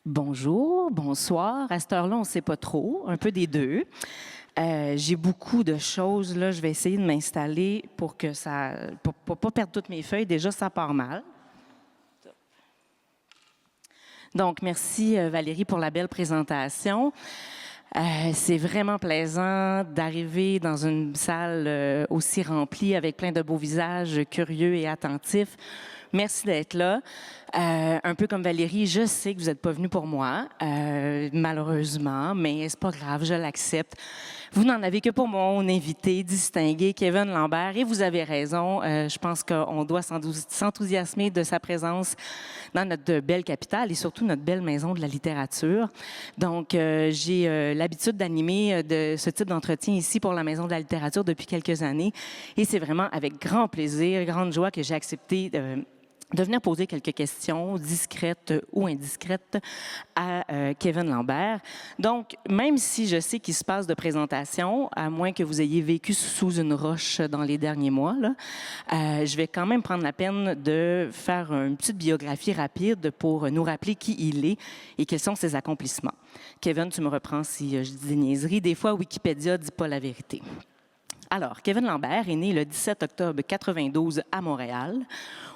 Bonjour, bonsoir. À cette heure-là, on ne sait pas trop, un peu des deux. J'ai beaucoup de choses, là. Je vais essayer de m'installer pour que pour pas perdre toutes mes feuilles. Déjà, ça part mal. Donc, merci Valérie pour la belle présentation. C'est vraiment plaisant d'arriver dans une salle aussi remplie avec plein de beaux visages curieux et attentifs. Merci d'être là. Un peu comme Valérie, je sais que vous n'êtes pas venu pour moi, malheureusement, mais c'est pas grave, je l'accepte. Vous n'en avez que pour mon invité distingué, Kevin Lambert, et vous avez raison. Je pense qu'on doit s'enthousiasmer de sa présence dans notre belle capitale et surtout notre belle maison de la littérature. Donc, j'ai l'habitude d'animer de ce type d'entretien ici pour la Maison de la littérature depuis quelques années, et c'est vraiment avec grand plaisir, grande joie que j'ai accepté de venir poser quelques questions discrètes ou indiscrètes à Kevin Lambert. Donc, même si je sais qu'il se passe de présentation, à moins que vous ayez vécu sous une roche dans les derniers mois, là, je vais quand même prendre la peine de faire une petite biographie rapide pour nous rappeler qui il est et quels sont ses accomplissements. Kevin, tu me reprends si je dis des niaiseries. Des fois, Wikipédia ne dit pas la vérité. Alors, Kevin Lambert est né le 17 octobre 92 à Montréal.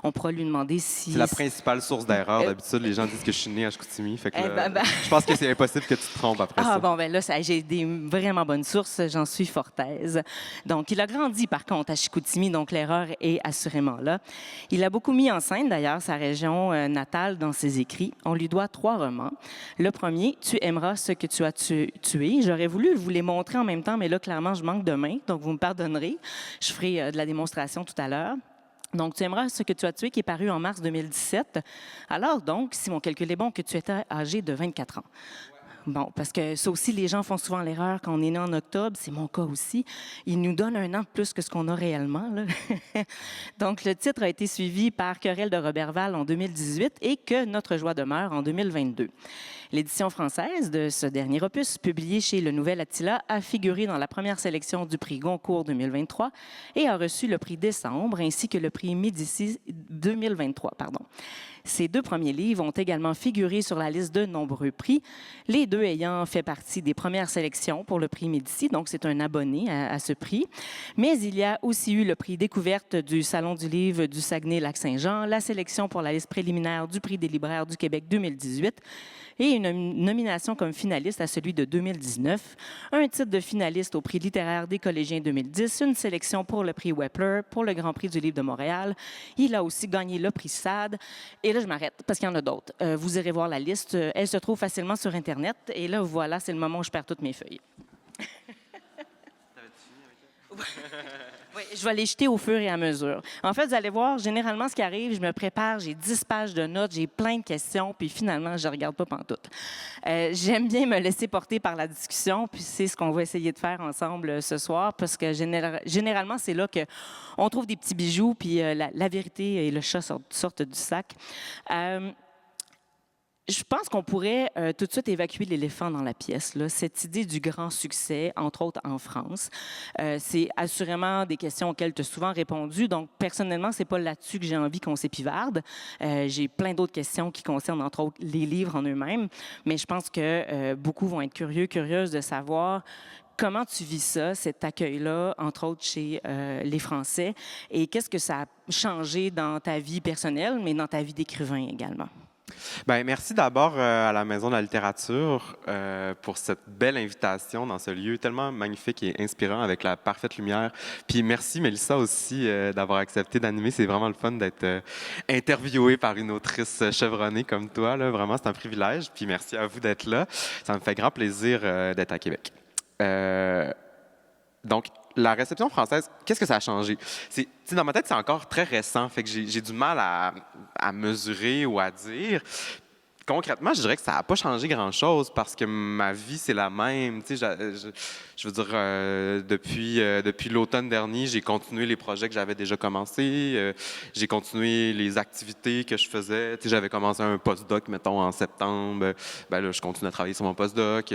On pourra lui demander si... C'est la principale source d'erreur. D'habitude, les gens disent que je suis né à Chicoutimi. Fait que je pense que c'est impossible que tu te trompes après ça. Ah bon, ben là, j'ai des vraiment bonnes sources, j'en suis fort aise. Donc, il a grandi, par contre, à Chicoutimi, donc l'erreur est assurément là. Il a beaucoup mis en scène, d'ailleurs, sa région natale dans ses écrits. On lui doit 3 romans. Le premier, « Tu aimeras ce que tu as tué ». J'aurais voulu vous les montrer en même temps, mais là, clairement, je manque de main, donc vous me pardonnerez. Je ferai de la démonstration tout à l'heure. Donc, Tu aimeras ce que tu as tué, qui est paru en mars 2017. Alors donc, si mon calcul est bon, que tu étais âgé de 24 ans. Bon, parce que ça aussi, les gens font souvent l'erreur quand on est né en octobre, c'est mon cas aussi. Ils nous donnent un an de plus que ce qu'on a réellement, là. Donc, le titre a été suivi par Querelle de Roberval en 2018 et Que notre joie demeure en 2022. L'édition française de ce dernier opus, publié chez Le Nouvel Attila, a figuré dans la première sélection du prix Goncourt 2023 et a reçu le prix Décembre ainsi que le prix Médicis 2023. Ces 2 premiers livres ont également figuré sur la liste de nombreux prix, les 2 ayant fait partie des premières sélections pour le prix Médicis, donc c'est un abonné à ce prix. Mais il y a aussi eu le prix Découverte du Salon du livre du Saguenay-Lac-Saint-Jean, la sélection pour la liste préliminaire du prix des libraires du Québec 2018 et une nomination comme finaliste à celui de 2019, un titre de finaliste au prix littéraire des collégiens 2010, une sélection pour le prix Wepler, pour le Grand Prix du livre de Montréal. Il a aussi gagné le prix SAD. Et là, je m'arrête parce qu'il y en a d'autres. Vous irez voir la liste. Elle se trouve facilement sur Internet. Et là, voilà, c'est le moment où je perds toutes mes feuilles. Oui, je vais les jeter au fur et à mesure. En fait, vous allez voir, généralement, ce qui arrive, je me prépare, j'ai 10 pages de notes, j'ai plein de questions, puis finalement, je ne regarde pas pantoute. J'aime bien me laisser porter par la discussion, puis c'est ce qu'on va essayer de faire ensemble ce soir, parce que généralement, c'est là qu'on trouve des petits bijoux, puis la vérité et le chat sortent du sac. Je pense qu'on pourrait tout de suite évacuer l'éléphant dans la pièce, là, cette idée du grand succès, entre autres en France. C'est assurément des questions auxquelles tu as souvent répondu. Donc, personnellement, c'est pas là-dessus que j'ai envie qu'on s'épivarde. J'ai plein d'autres questions qui concernent, entre autres, les livres en eux-mêmes. Mais je pense que beaucoup vont être curieuses de savoir comment tu vis ça, cet accueil-là, entre autres chez les Français, et qu'est-ce que ça a changé dans ta vie personnelle, mais dans ta vie d'écrivain également? Bien, merci d'abord à la Maison de la littérature pour cette belle invitation dans ce lieu tellement magnifique et inspirant avec la parfaite lumière. Puis merci Mélissa aussi d'avoir accepté d'animer. C'est vraiment le fun d'être interviewée par une autrice chevronnée comme toi. Là. Vraiment, c'est un privilège. Puis merci à vous d'être là. Ça me fait grand plaisir d'être à Québec. Donc, la réception française, qu'est-ce que ça a changé? Dans ma tête, c'est encore très récent, fait que j'ai du mal à mesurer ou à dire. Concrètement, je dirais que ça n'a pas changé grand-chose parce que ma vie, c'est la même. Tu sais, je veux dire, depuis l'automne dernier, j'ai continué les projets que j'avais déjà commencés. J'ai continué les activités que je faisais. Tu sais, j'avais commencé un postdoc, mettons, en septembre. Ben là, je continue à travailler sur mon postdoc.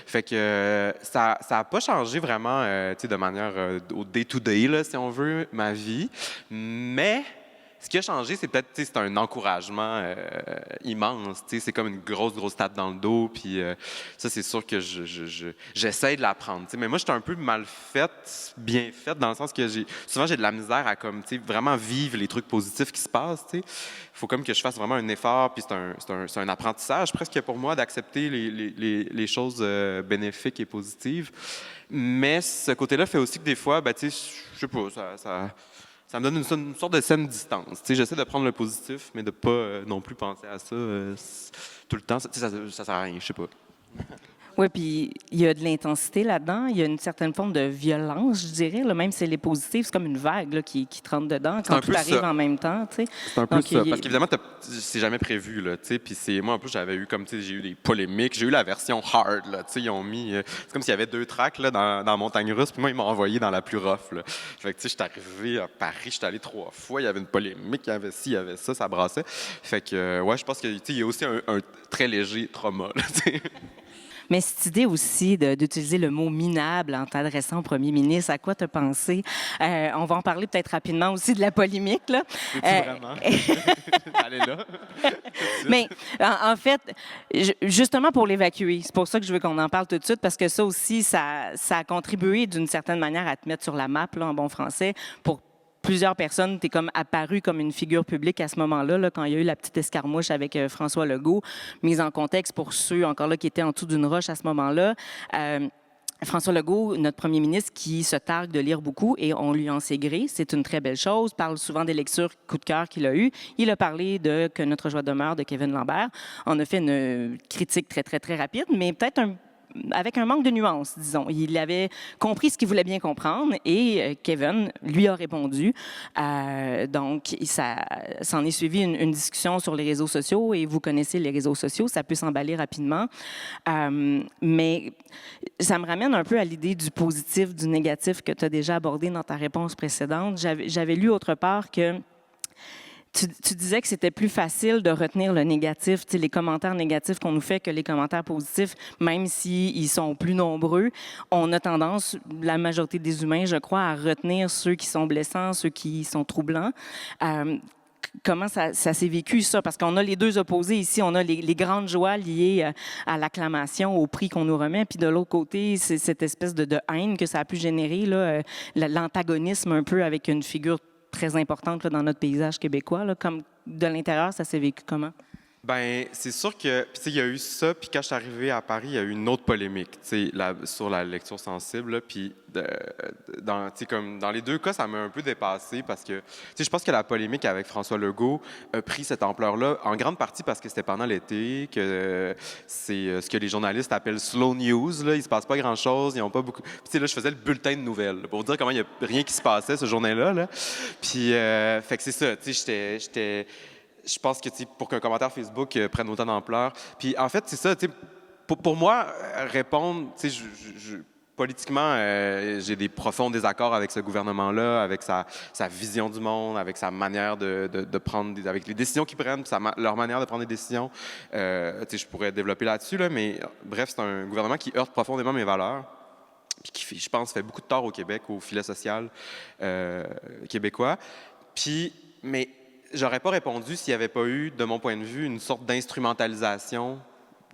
Fait que ça n'a pas changé vraiment, tu sais, de manière au day-to-day, là, si on veut, ma vie. Mais ce qui a changé, c'est peut-être, tu sais, c'est un encouragement immense. Tu sais, c'est comme une grosse tape dans le dos. Puis ça, c'est sûr que j'essaie de l'apprendre. Tu sais, mais moi, j'étais un peu mal faite, bien faite, dans le sens que souvent j'ai de la misère à comme, tu sais, vraiment vivre les trucs positifs qui se passent. Tu sais, il faut comme que je fasse vraiment un effort. Puis c'est un apprentissage presque pour moi d'accepter les choses bénéfiques et positives. Mais ce côté-là fait aussi que des fois, ben, tu sais, je sais pas, ça me donne une sorte de saine distance. Tu sais, j'essaie de prendre le positif, mais de ne pas non plus penser à ça tout le temps. Tu sais, ça sert à rien, je sais pas. Oui, puis il y a de l'intensité là-dedans. Il y a une certaine forme de violence, je dirais. Là, même si elle est positive, c'est comme une vague là, qui te rentre dedans quand tout arrive en même temps. Tu sais. C'est un peu ça. Parce qu'évidemment, c'est jamais prévu. Là, puis moi, en plus, j'avais eu comme, j'ai eu des polémiques. J'ai eu la version hard. Là, ils ont mis. C'est comme s'il y avait 2 tracks là, dans Montagne Russe. Puis moi, ils m'ont envoyé dans la plus rough. Là. Fait que, je suis arrivé à Paris. Je suis allé 3 fois. Il y avait une polémique. Il y avait ci, il y avait ça. Ça brassait. Fait que, ouais, je pense qu'il y a aussi un très léger trauma. Là, Mais cette idée aussi d'utiliser le mot minable en t'adressant au premier ministre, à quoi tu as pensé? On va en parler peut-être rapidement aussi de la polémique. Là. Vraiment? Allez là. Mais en fait, justement pour l'évacuer, c'est pour ça que je veux qu'on en parle tout de suite, parce que ça aussi, ça a contribué d'une certaine manière à te mettre sur la map, là, en bon français, pour plusieurs personnes, tu es comme apparu comme une figure publique à ce moment-là, là, quand il y a eu la petite escarmouche avec François Legault. Mise en contexte pour ceux encore là qui étaient en dessous d'une roche à ce moment-là. François Legault, notre premier ministre, qui se targue de lire beaucoup et on lui en sait gré, c'est une très belle chose, parle souvent des lectures coup de cœur qu'il a eues. Il a parlé de Que notre joie demeure de Kevin Lambert. On a fait une critique très rapide, mais peut-être avec un manque de nuances, disons. Il avait compris ce qu'il voulait bien comprendre et Kevin lui a répondu. Donc, ça s'en est suivi une discussion sur les réseaux sociaux et vous connaissez les réseaux sociaux, ça peut s'emballer rapidement. Mais ça me ramène un peu à l'idée du positif, du négatif que tu as déjà abordé dans ta réponse précédente. J'avais lu autre part que tu disais que c'était plus facile de retenir le négatif, les commentaires négatifs qu'on nous fait que les commentaires positifs, même s'ils sont plus nombreux. On a tendance, la majorité des humains, je crois, à retenir ceux qui sont blessants, ceux qui sont troublants. Comment ça s'est vécu, ça? Parce qu'on a les deux opposés ici. On a les grandes joies liées à l'acclamation, au prix qu'on nous remet. Puis de l'autre côté, c'est cette espèce de haine que ça a pu générer, là, l'antagonisme un peu avec une figure très importante là, dans notre paysage québécois. Là, comme de l'intérieur, ça s'est vécu comment? Ben, c'est sûr que, il y a eu ça, puis quand je suis arrivé à Paris, il y a eu une autre polémique, sur la lecture sensible, là, puis comme dans les deux cas, ça m'a un peu dépassé parce que, je pense que la polémique avec François Legault a pris cette ampleur-là, en grande partie parce que c'était pendant l'été, que c'est ce que les journalistes appellent slow news, là, il se passe pas grand-chose, ils ont pas beaucoup... Puis là, je faisais le bulletin de nouvelles, pour dire comment il y a rien qui se passait ce journée-là, là. Puis, fait que c'est ça, j'étais je pense que pour qu'un commentaire Facebook prenne autant d'ampleur. Puis en fait, c'est ça, pour moi, répondre, politiquement, j'ai des profonds désaccords avec ce gouvernement-là, avec sa vision du monde, avec sa manière de prendre, avec les décisions qu'ils prennent, leur manière de prendre des décisions. Je pourrais développer là-dessus, là, mais bref, c'est un gouvernement qui heurte profondément mes valeurs, puis qui, je pense, fait beaucoup de tort au Québec, au filet social québécois. Puis, mais j'aurais pas répondu s'il n'y avait pas eu, de mon point de vue, une sorte d'instrumentalisation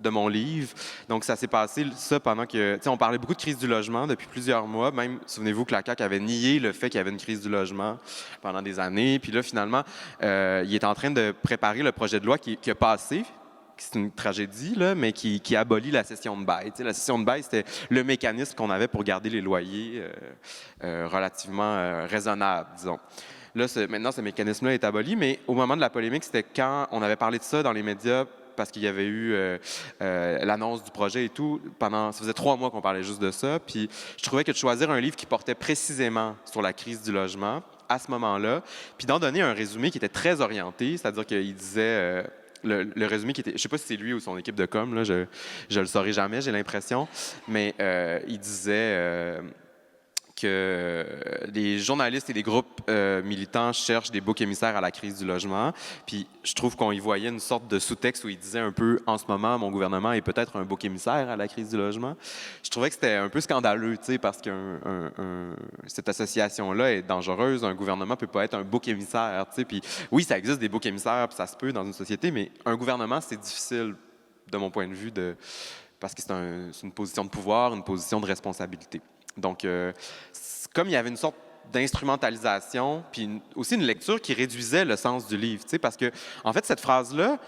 de mon livre. Donc, ça s'est passé, ça, pendant que... on parlait beaucoup de crise du logement depuis plusieurs mois. Même, souvenez-vous que la CAQ avait nié le fait qu'il y avait une crise du logement pendant des années. Puis là, finalement, il est en train de préparer le projet de loi qui a passé. C'est une tragédie, là, mais qui abolit la cession de bail. La cession de bail, c'était le mécanisme qu'on avait pour garder les loyers relativement raisonnables, disons. Là, maintenant, ce mécanisme-là est aboli, mais au moment de la polémique, c'était quand on avait parlé de ça dans les médias parce qu'il y avait eu l'annonce du projet et tout. Ça faisait 3 mois qu'on parlait juste de ça. Puis je trouvais que de choisir un livre qui portait précisément sur la crise du logement à ce moment-là, puis d'en donner un résumé qui était très orienté, c'est-à-dire qu'il disait... le résumé qui était, je sais pas si c'est lui ou son équipe de com, là, je le saurai jamais, j'ai l'impression, mais il disait que les journalistes et les groupes militants cherchent des boucs émissaires à la crise du logement. Puis je trouve qu'on y voyait une sorte de sous-texte où il disait un peu « en ce moment, mon gouvernement est peut-être un bouc émissaire à la crise du logement ». Je trouvais que c'était un peu scandaleux, tu sais, parce que cette association-là est dangereuse. Un gouvernement peut pas être un bouc émissaire, tu sais. Puis oui, ça existe des boucs émissaires, puis ça se peut dans une société, mais un gouvernement, c'est difficile, de mon point de vue, parce que c'est une position de pouvoir, une position de responsabilité. Donc, comme il y avait une sorte d'instrumentalisation, puis aussi une lecture qui réduisait le sens du livre, parce que, en fait, cette phrase-là,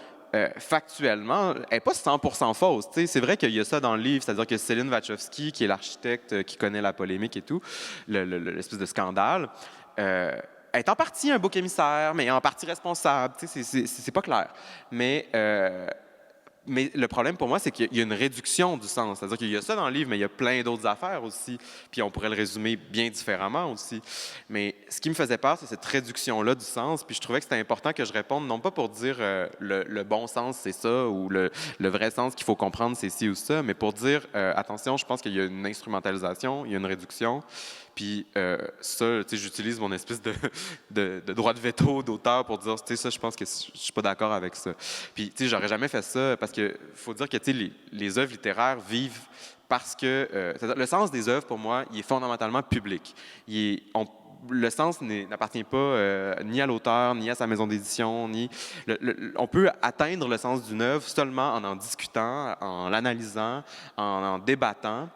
factuellement, elle n'est pas 100% fausse. C'est vrai qu'il y a ça dans le livre, c'est-à-dire que Céline Wachowski, qui est l'architecte qui connaît la polémique et tout, l'espèce de scandale, est en partie un bouc émissaire, mais en partie responsable. C'est pas clair. Mais le problème pour moi, c'est qu'il y a une réduction du sens. C'est-à-dire qu'il y a ça dans le livre, mais il y a plein d'autres affaires aussi. Puis on pourrait le résumer bien différemment aussi. Mais ce qui me faisait peur, c'est cette réduction-là du sens. Puis je trouvais que c'était important que je réponde, non pas pour dire le bon sens, c'est ça, ou le vrai sens qu'il faut comprendre, c'est ci ou ça, mais pour dire, attention, je pense qu'il y a une instrumentalisation, il y a une réduction. Puis ça, tu sais, j'utilise mon espèce de droit de veto d'auteur pour dire, tu sais, ça, je pense que je suis pas d'accord avec ça. Puis, tu sais, j'aurais jamais fait ça parce que faut dire que, tu sais, les œuvres littéraires vivent parce que le sens des œuvres, pour moi, il est fondamentalement public. Le sens n'appartient pas ni à l'auteur, ni à sa maison d'édition, on peut atteindre le sens d'une œuvre seulement en discutant, en l'analysant, en débattant.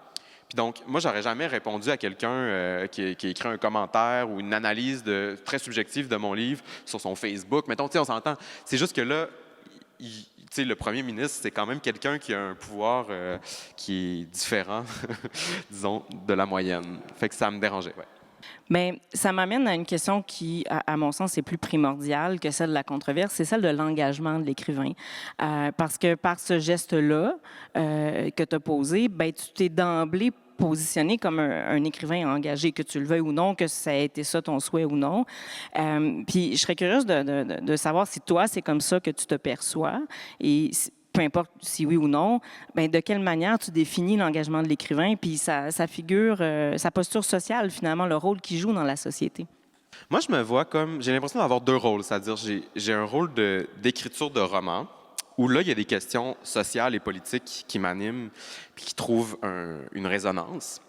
Puis donc, moi, j'aurais jamais répondu à quelqu'un qui a écrit un commentaire ou une analyse très subjective de mon livre sur son Facebook. Mettons, tu sais, on s'entend. C'est juste que là, tu sais, le premier ministre, c'est quand même quelqu'un qui a un pouvoir qui est différent, disons, de la moyenne. Fait que ça me dérangeait, ouais. Bien, ça m'amène à une question qui, à mon sens, est plus primordiale que celle de la controverse, c'est celle de l'engagement de l'écrivain. Parce que par ce geste-là que tu as posé, ben, tu t'es d'emblée positionné comme un écrivain engagé, que tu le veuilles ou non, que ça a été ça ton souhait ou non. Puis je serais curieuse de savoir si toi, c'est comme ça que tu te perçois et peu importe si oui ou non, bien, de quelle manière tu définis l'engagement de l'écrivain, puis sa figure, sa posture sociale, finalement, le rôle qu'il joue dans la société? Moi, je me vois comme... J'ai l'impression d'avoir deux rôles, c'est-à-dire j'ai un rôle d'écriture de roman, où là, il y a des questions sociales et politiques qui m'animent puis qui trouvent une résonance.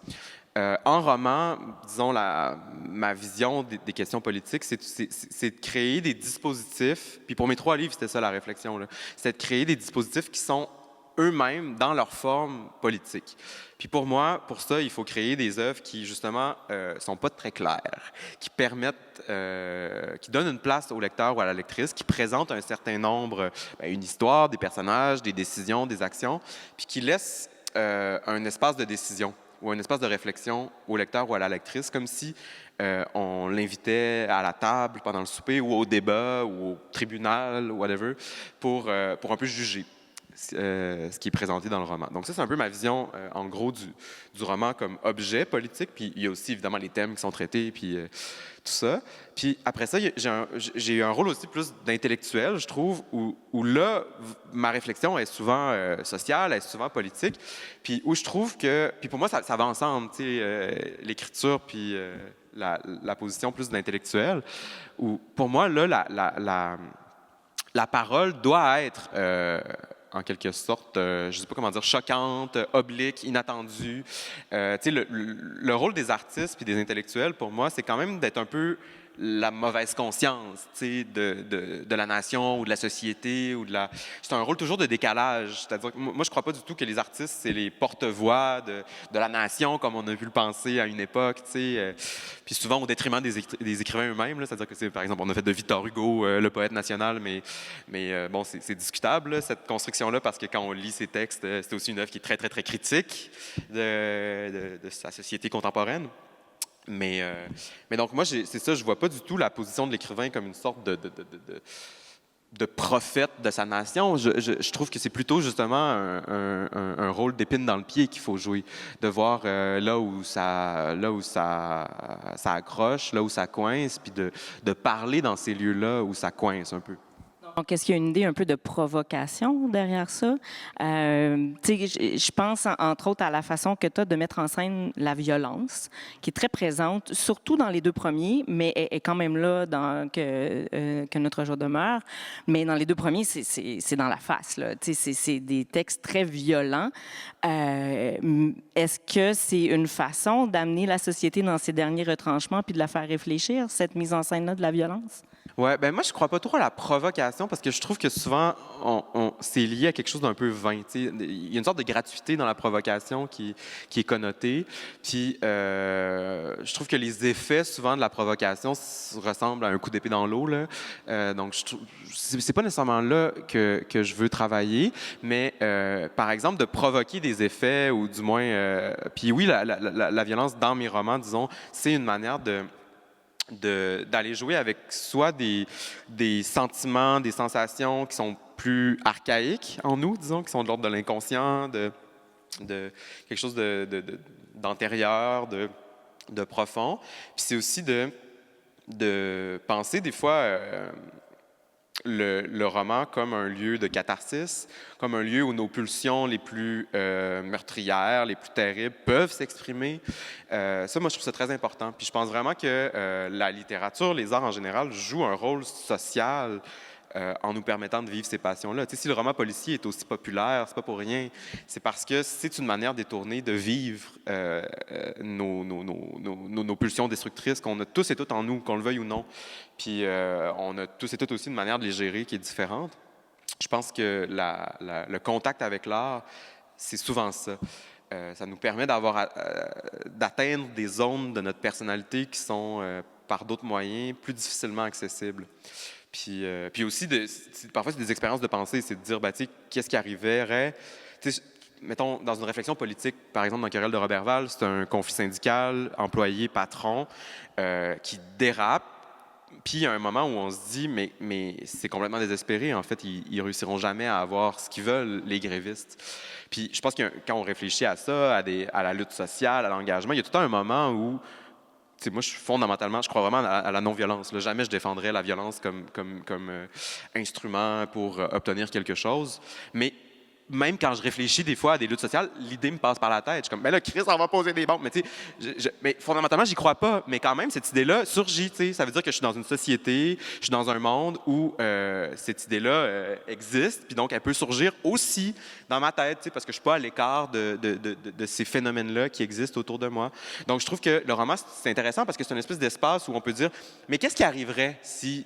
En roman, disons, ma vision des questions politiques, c'est de créer des dispositifs, puis pour mes 3 livres, c'était ça la réflexion, c'est de créer des dispositifs qui sont eux-mêmes dans leur forme politique. Puis pour moi, pour ça, il faut créer des œuvres qui, justement, sont pas très claires, qui permettent, qui donnent une place au lecteur ou à la lectrice, qui présentent un certain nombre, une histoire, des personnages, des décisions, des actions, puis qui laissent un espace de décision ou un espace de réflexion au lecteur ou à la lectrice, comme si on l'invitait à la table pendant le souper ou au débat ou au tribunal ou whatever pour un peu juger ce qui est présenté dans le roman. Donc ça, c'est un peu ma vision, en gros, du roman comme objet politique. Puis il y a aussi, évidemment, les thèmes qui sont traités, puis tout ça. Puis après ça, j'ai un rôle aussi plus d'intellectuel, je trouve, où là, ma réflexion est souvent sociale, elle est souvent politique, puis où je trouve que... Puis pour moi, ça va ensemble, tu sais, l'écriture puis la position plus d'intellectuel, où pour moi, là, la parole doit être... en quelque sorte, je ne sais pas comment dire, choquante, oblique, inattendue. Tu sais, le rôle des artistes puis des intellectuels, pour moi, c'est quand même d'être un peu la mauvaise conscience, tu sais, de la nation ou de la société ou C'est un rôle toujours de décalage. C'est-à-dire que moi, je crois pas du tout que les artistes, c'est les porte-voix de la nation, comme on a pu le penser à une époque, tu sais. Puis souvent au détriment des écrivains eux-mêmes. C'est-à-dire que, par exemple, on a fait de Victor Hugo le poète national, mais bon, c'est discutable, là, cette construction-là, parce que quand on lit ses textes, c'est aussi une œuvre qui est très, très, très critique de sa société contemporaine. Mais donc, moi, c'est ça, je vois pas du tout la position de l'écrivain comme une sorte de prophète de sa nation. Je trouve que c'est plutôt justement un rôle d'épine dans le pied qu'il faut jouer, de voir là où ça accroche, là où ça coince, puis de parler dans ces lieux-là où ça coince un peu. Donc, Donc, est-ce qu'il y a une idée un peu de provocation derrière ça? Je pense, entre autres, à la façon que tu as de mettre en scène la violence, qui est très présente, surtout dans les deux premiers, mais est quand même là que notre jour demeure. Mais dans les deux premiers, c'est dans la face, là. C'est des textes très violents. Est-ce que c'est une façon d'amener la société dans ses derniers retranchements puis de la faire réfléchir, cette mise en scène-là de la violence? Ouais, ben moi, je crois pas trop à la provocation parce que je trouve que souvent, c'est lié à quelque chose d'un peu vain. Tu sais. Il y a une sorte de gratuité dans la provocation qui est connotée. Puis, je trouve que les effets, souvent, de la provocation ressemblent à un coup d'épée dans l'eau. Là. Donc, c'est pas nécessairement là que je veux travailler, mais par exemple, de provoquer des effets ou du moins. Puis oui, la violence dans mes romans, disons, c'est une manière d'aller jouer avec soit des sentiments, des sensations qui sont plus archaïques en nous, disons, qui sont de l'ordre de l'inconscient, de quelque chose d'antérieur, de profond. Puis c'est aussi de penser des fois le roman comme un lieu de catharsis, comme un lieu où nos pulsions les plus meurtrières, les plus terribles peuvent s'exprimer. Ça, moi, je trouve ça très important. Puis je pense vraiment que la littérature, les arts en général, jouent un rôle social en nous permettant de vivre ces passions-là. Tu sais, si le roman policier est aussi populaire, c'est pas pour rien. C'est parce que c'est une manière détournée de vivre nos pulsions destructrices qu'on a tous et toutes en nous, qu'on le veuille ou non. Puis on a tous et toutes aussi une manière de les gérer qui est différente. Je pense que le contact avec l'art, c'est souvent ça. Ça nous permet d'atteindre des zones de notre personnalité qui sont, par d'autres moyens, plus difficilement accessibles. Puis aussi, parfois, c'est des expériences de pensée, c'est de dire, tu sais, qu'est-ce qui arriverait? Mettons, dans une réflexion politique, par exemple, dans Querelle de Roberval, c'est un conflit syndical, employé-patron, qui dérape. Puis il y a un moment où on se dit, mais c'est complètement désespéré. En fait, ils réussiront jamais à avoir ce qu'ils veulent, les grévistes. Puis je pense que quand on réfléchit à ça, à la lutte sociale, à l'engagement, il y a tout un moment où moi, fondamentalement, je crois vraiment à la non-violence. Là. Jamais je défendrais la violence comme instrument pour obtenir quelque chose. Mais même quand je réfléchis des fois à des luttes sociales, l'idée me passe par la tête. Je suis comme, mais là, Chris, on va poser des bombes. Mais, mais fondamentalement, j'y crois pas. Mais quand même, cette idée-là surgit. Ça veut dire que je suis dans une société, je suis dans un monde où cette idée-là existe. Puis donc, elle peut surgir aussi dans ma tête, parce que je suis pas à l'écart de ces phénomènes-là qui existent autour de moi. Donc, je trouve que le roman, c'est intéressant parce que c'est une espèce d'espace où on peut dire, mais qu'est-ce qui arriverait si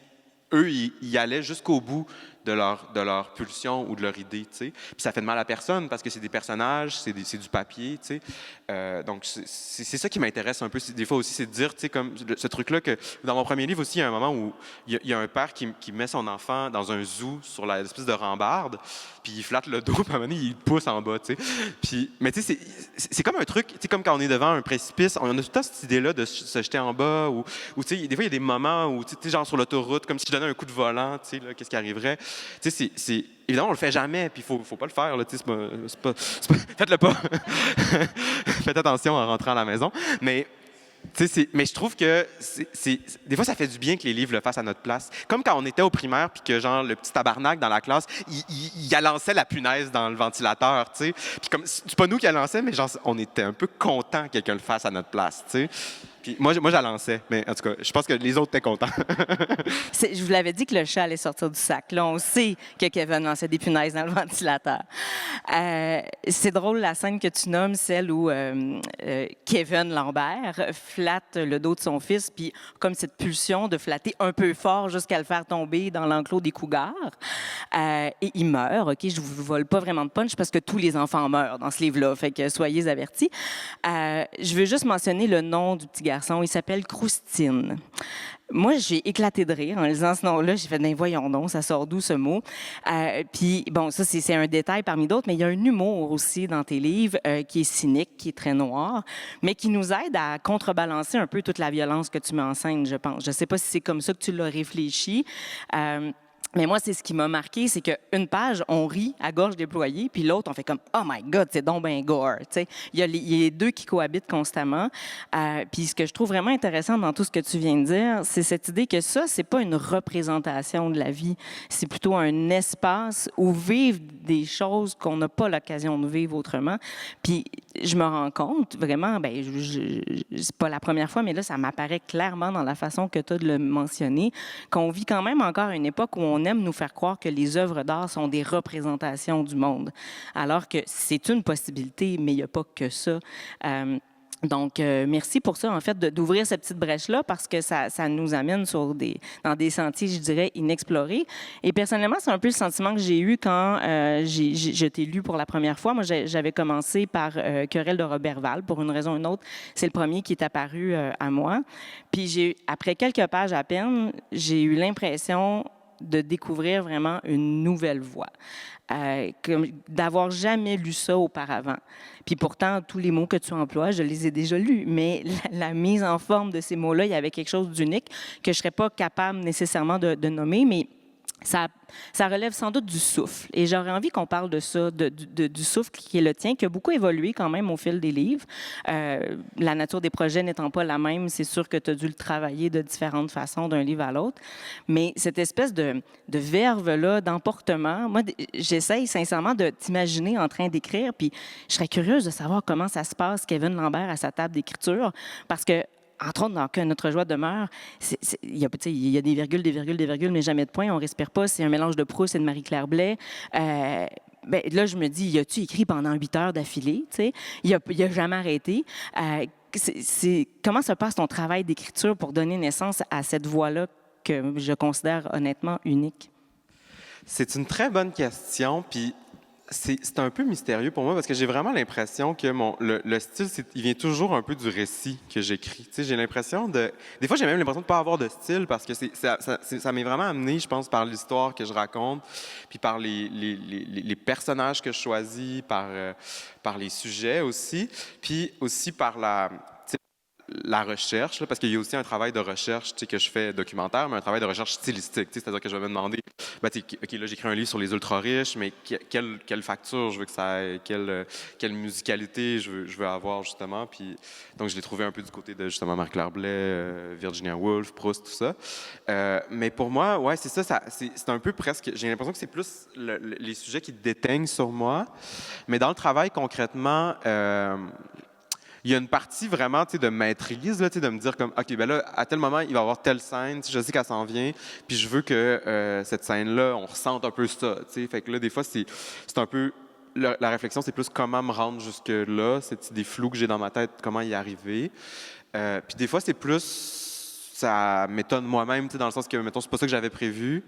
eux, ils allaient jusqu'au bout de leur pulsion ou de leur idée, tu sais. Puis ça fait de mal à personne parce que c'est des personnages, c'est du papier, tu sais. Donc, c'est ça qui m'intéresse un peu. Des fois aussi, c'est de dire, tu sais, comme ce truc-là que dans mon premier livre aussi, il y a un moment où il y a un père qui met son enfant dans un zoo sur l'espèce de rambarde, puis il flatte le dos, puis à un moment donné, il pousse en bas, tu sais. Puis, mais tu sais, c'est comme un truc, tu sais, comme quand on est devant un précipice, on a tout le temps cette idée-là de se jeter en bas, ou tu sais, des fois, il y a des moments où, tu sais, genre sur l'autoroute, comme si je donnais un coup de volant, tu sais, là, qu'est-ce qui arriverait? Tu sais, évidemment, on le fait jamais, puis il faut pas le faire, là, tu sais, faites-le pas. Faites attention en rentrant à la maison. Mais, tu sais, mais je trouve que des fois, ça fait du bien que les livres le fassent à notre place. Comme quand on était au primaire, puis que, genre, le petit tabarnak dans la classe, il lançait la punaise dans le ventilateur, tu sais. Puis comme, c'est pas nous qui la lançait, mais genre, on était un peu contents que quelqu'un le fasse à notre place, tu sais. Puis moi, je la lançais, mais en tout cas, je pense que les autres étaient contents. Je vous l'avais dit que le chat allait sortir du sac. Là, on sait que Kevin lançait des punaises dans le ventilateur. C'est drôle, la scène que tu nommes, celle où Kevin Lambert flatte le dos de son fils, puis comme cette pulsion de flatter un peu fort jusqu'à le faire tomber dans l'enclos des cougars. Et il meurt, OK? Je vous vole pas vraiment de punch parce que tous les enfants meurent dans ce livre-là, fait que soyez avertis. Je veux juste mentionner le nom du petit garçon. Il s'appelle Croustine. Moi, j'ai éclaté de rire en lisant ce nom-là. J'ai fait, ben voyons donc, ça sort d'où ce mot? Puis, bon, ça, c'est un détail parmi d'autres, mais il y a un humour aussi dans tes livres qui est cynique, qui est très noir, mais qui nous aide à contrebalancer un peu toute la violence que tu mets en scène, je pense. Je ne sais pas si c'est comme ça que tu l'as réfléchi. Mais moi, c'est ce qui m'a marqué, c'est qu'une page, on rit à gorge déployée, puis l'autre, on fait comme Oh my God, c'est donc ben gore. Tu sais, il y a les deux qui cohabitent constamment. Puis ce que je trouve vraiment intéressant dans tout ce que tu viens de dire, c'est cette idée que ça, c'est pas une représentation de la vie, c'est plutôt un espace où vivent des choses qu'on n'a pas l'occasion de vivre autrement. Puis je me rends compte vraiment, ben, c'est pas la première fois, mais là, ça m'apparaît clairement dans la façon que tu as de le mentionner, qu'on vit quand même encore à une époque où on aime nous faire croire que les œuvres d'art sont des représentations du monde, alors que c'est une possibilité, mais il n'y a pas que ça. Donc, merci pour ça, en fait, d'ouvrir cette petite brèche-là parce que ça nous amène dans des sentiers, je dirais, inexplorés. Et personnellement, c'est un peu le sentiment que j'ai eu quand je t'ai lu pour la première fois. Moi, j'avais commencé par Querelle de Roberval, pour une raison ou une autre. C'est le premier qui est apparu à moi. Puis, après quelques pages à peine, j'ai eu l'impression de découvrir vraiment une nouvelle voie, d'avoir jamais lu ça auparavant. Puis pourtant, tous les mots que tu emploies, je les ai déjà lus, mais la mise en forme de ces mots-là, il y avait quelque chose d'unique que je ne serais pas capable nécessairement de nommer, mais ça relève sans doute du souffle. Et j'aurais envie qu'on parle de ça, du souffle qui est le tien, qui a beaucoup évolué quand même au fil des livres. La nature des projets n'étant pas la même, c'est sûr que tu as dû le travailler de différentes façons d'un livre à l'autre. Mais cette espèce de verve-là, d'emportement, moi, j'essaye sincèrement de t'imaginer en train d'écrire, puis je serais curieuse de savoir comment ça se passe, Kevin Lambert, à sa table d'écriture, parce que entre autres, dans Que notre joie demeure, il y a des virgules, mais jamais de points. On ne respire pas. C'est un mélange de Proust et de Marie-Claire Blais. Ben, là, je me dis, y a-tu écrit pendant 8 heures d'affilée? Il a jamais arrêté. Comment se passe ton travail d'écriture pour donner naissance à cette voix-là que je considère honnêtement unique? C'est une très bonne question, puis c'est un peu mystérieux pour moi parce que j'ai vraiment l'impression que le style, il vient toujours un peu du récit que j'écris. Tu sais, j'ai l'impression de... Des fois, j'ai même l'impression de ne pas avoir de style parce que ça m'est vraiment amené, je pense, par l'histoire que je raconte, puis par les personnages que je choisis, par les sujets aussi, puis aussi par la recherche, là, parce qu'il y a aussi un travail de recherche que je fais documentaire, mais un travail de recherche stylistique. C'est-à-dire que je vais me demander, OK, là, j'écris un livre sur les ultra-riches, mais quelle facture je veux que ça ait, quelle musicalité je veux avoir, justement. Puis, donc, je l'ai trouvé un peu du côté de, justement, Marie-Claire Blais, Virginia Woolf, Proust, tout ça. Mais pour moi, ouais, c'est ça c'est un peu presque... J'ai l'impression que c'est plus les sujets qui déteignent sur moi. Mais dans le travail, concrètement... il y a une partie vraiment de maîtrise, là, de me dire comme, OK, ben là, à tel moment, il va y avoir telle scène, je sais qu'elle s'en vient, puis je veux que cette scène-là, on ressente un peu ça. Fait que là, des fois, c'est un peu... La réflexion, c'est plus comment me rendre jusque-là, cette idée floue que j'ai dans ma tête, comment y arriver. Puis des fois, c'est plus... Ça m'étonne moi-même, dans le sens que, mettons, c'est pas ça que j'avais prévu.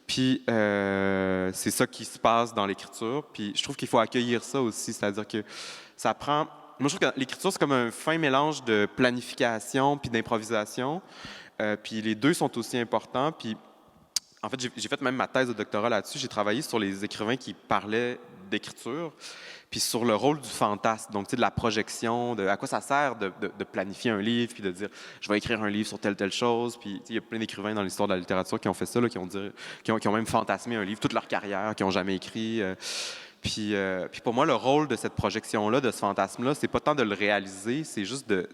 Puis c'est ça qui se passe dans l'écriture. Puis je trouve qu'il faut accueillir ça aussi, c'est-à-dire que ça prend... Moi, je trouve que l'écriture, c'est comme un fin mélange de planification puis d'improvisation. Puis les deux sont aussi importants. Puis, en fait, j'ai fait même ma thèse de doctorat là-dessus. J'ai travaillé sur les écrivains qui parlaient d'écriture, puis sur le rôle du fantasme, donc de la projection, à quoi ça sert de planifier un livre, puis de dire je vais écrire un livre sur telle chose. Puis il y a plein d'écrivains dans l'histoire de la littérature qui ont fait ça, là, qui ont même fantasmé un livre toute leur carrière, qui n'ont jamais écrit. Puis pour moi, le rôle de cette projection-là, de ce fantasme-là, c'est pas tant de le réaliser, c'est juste de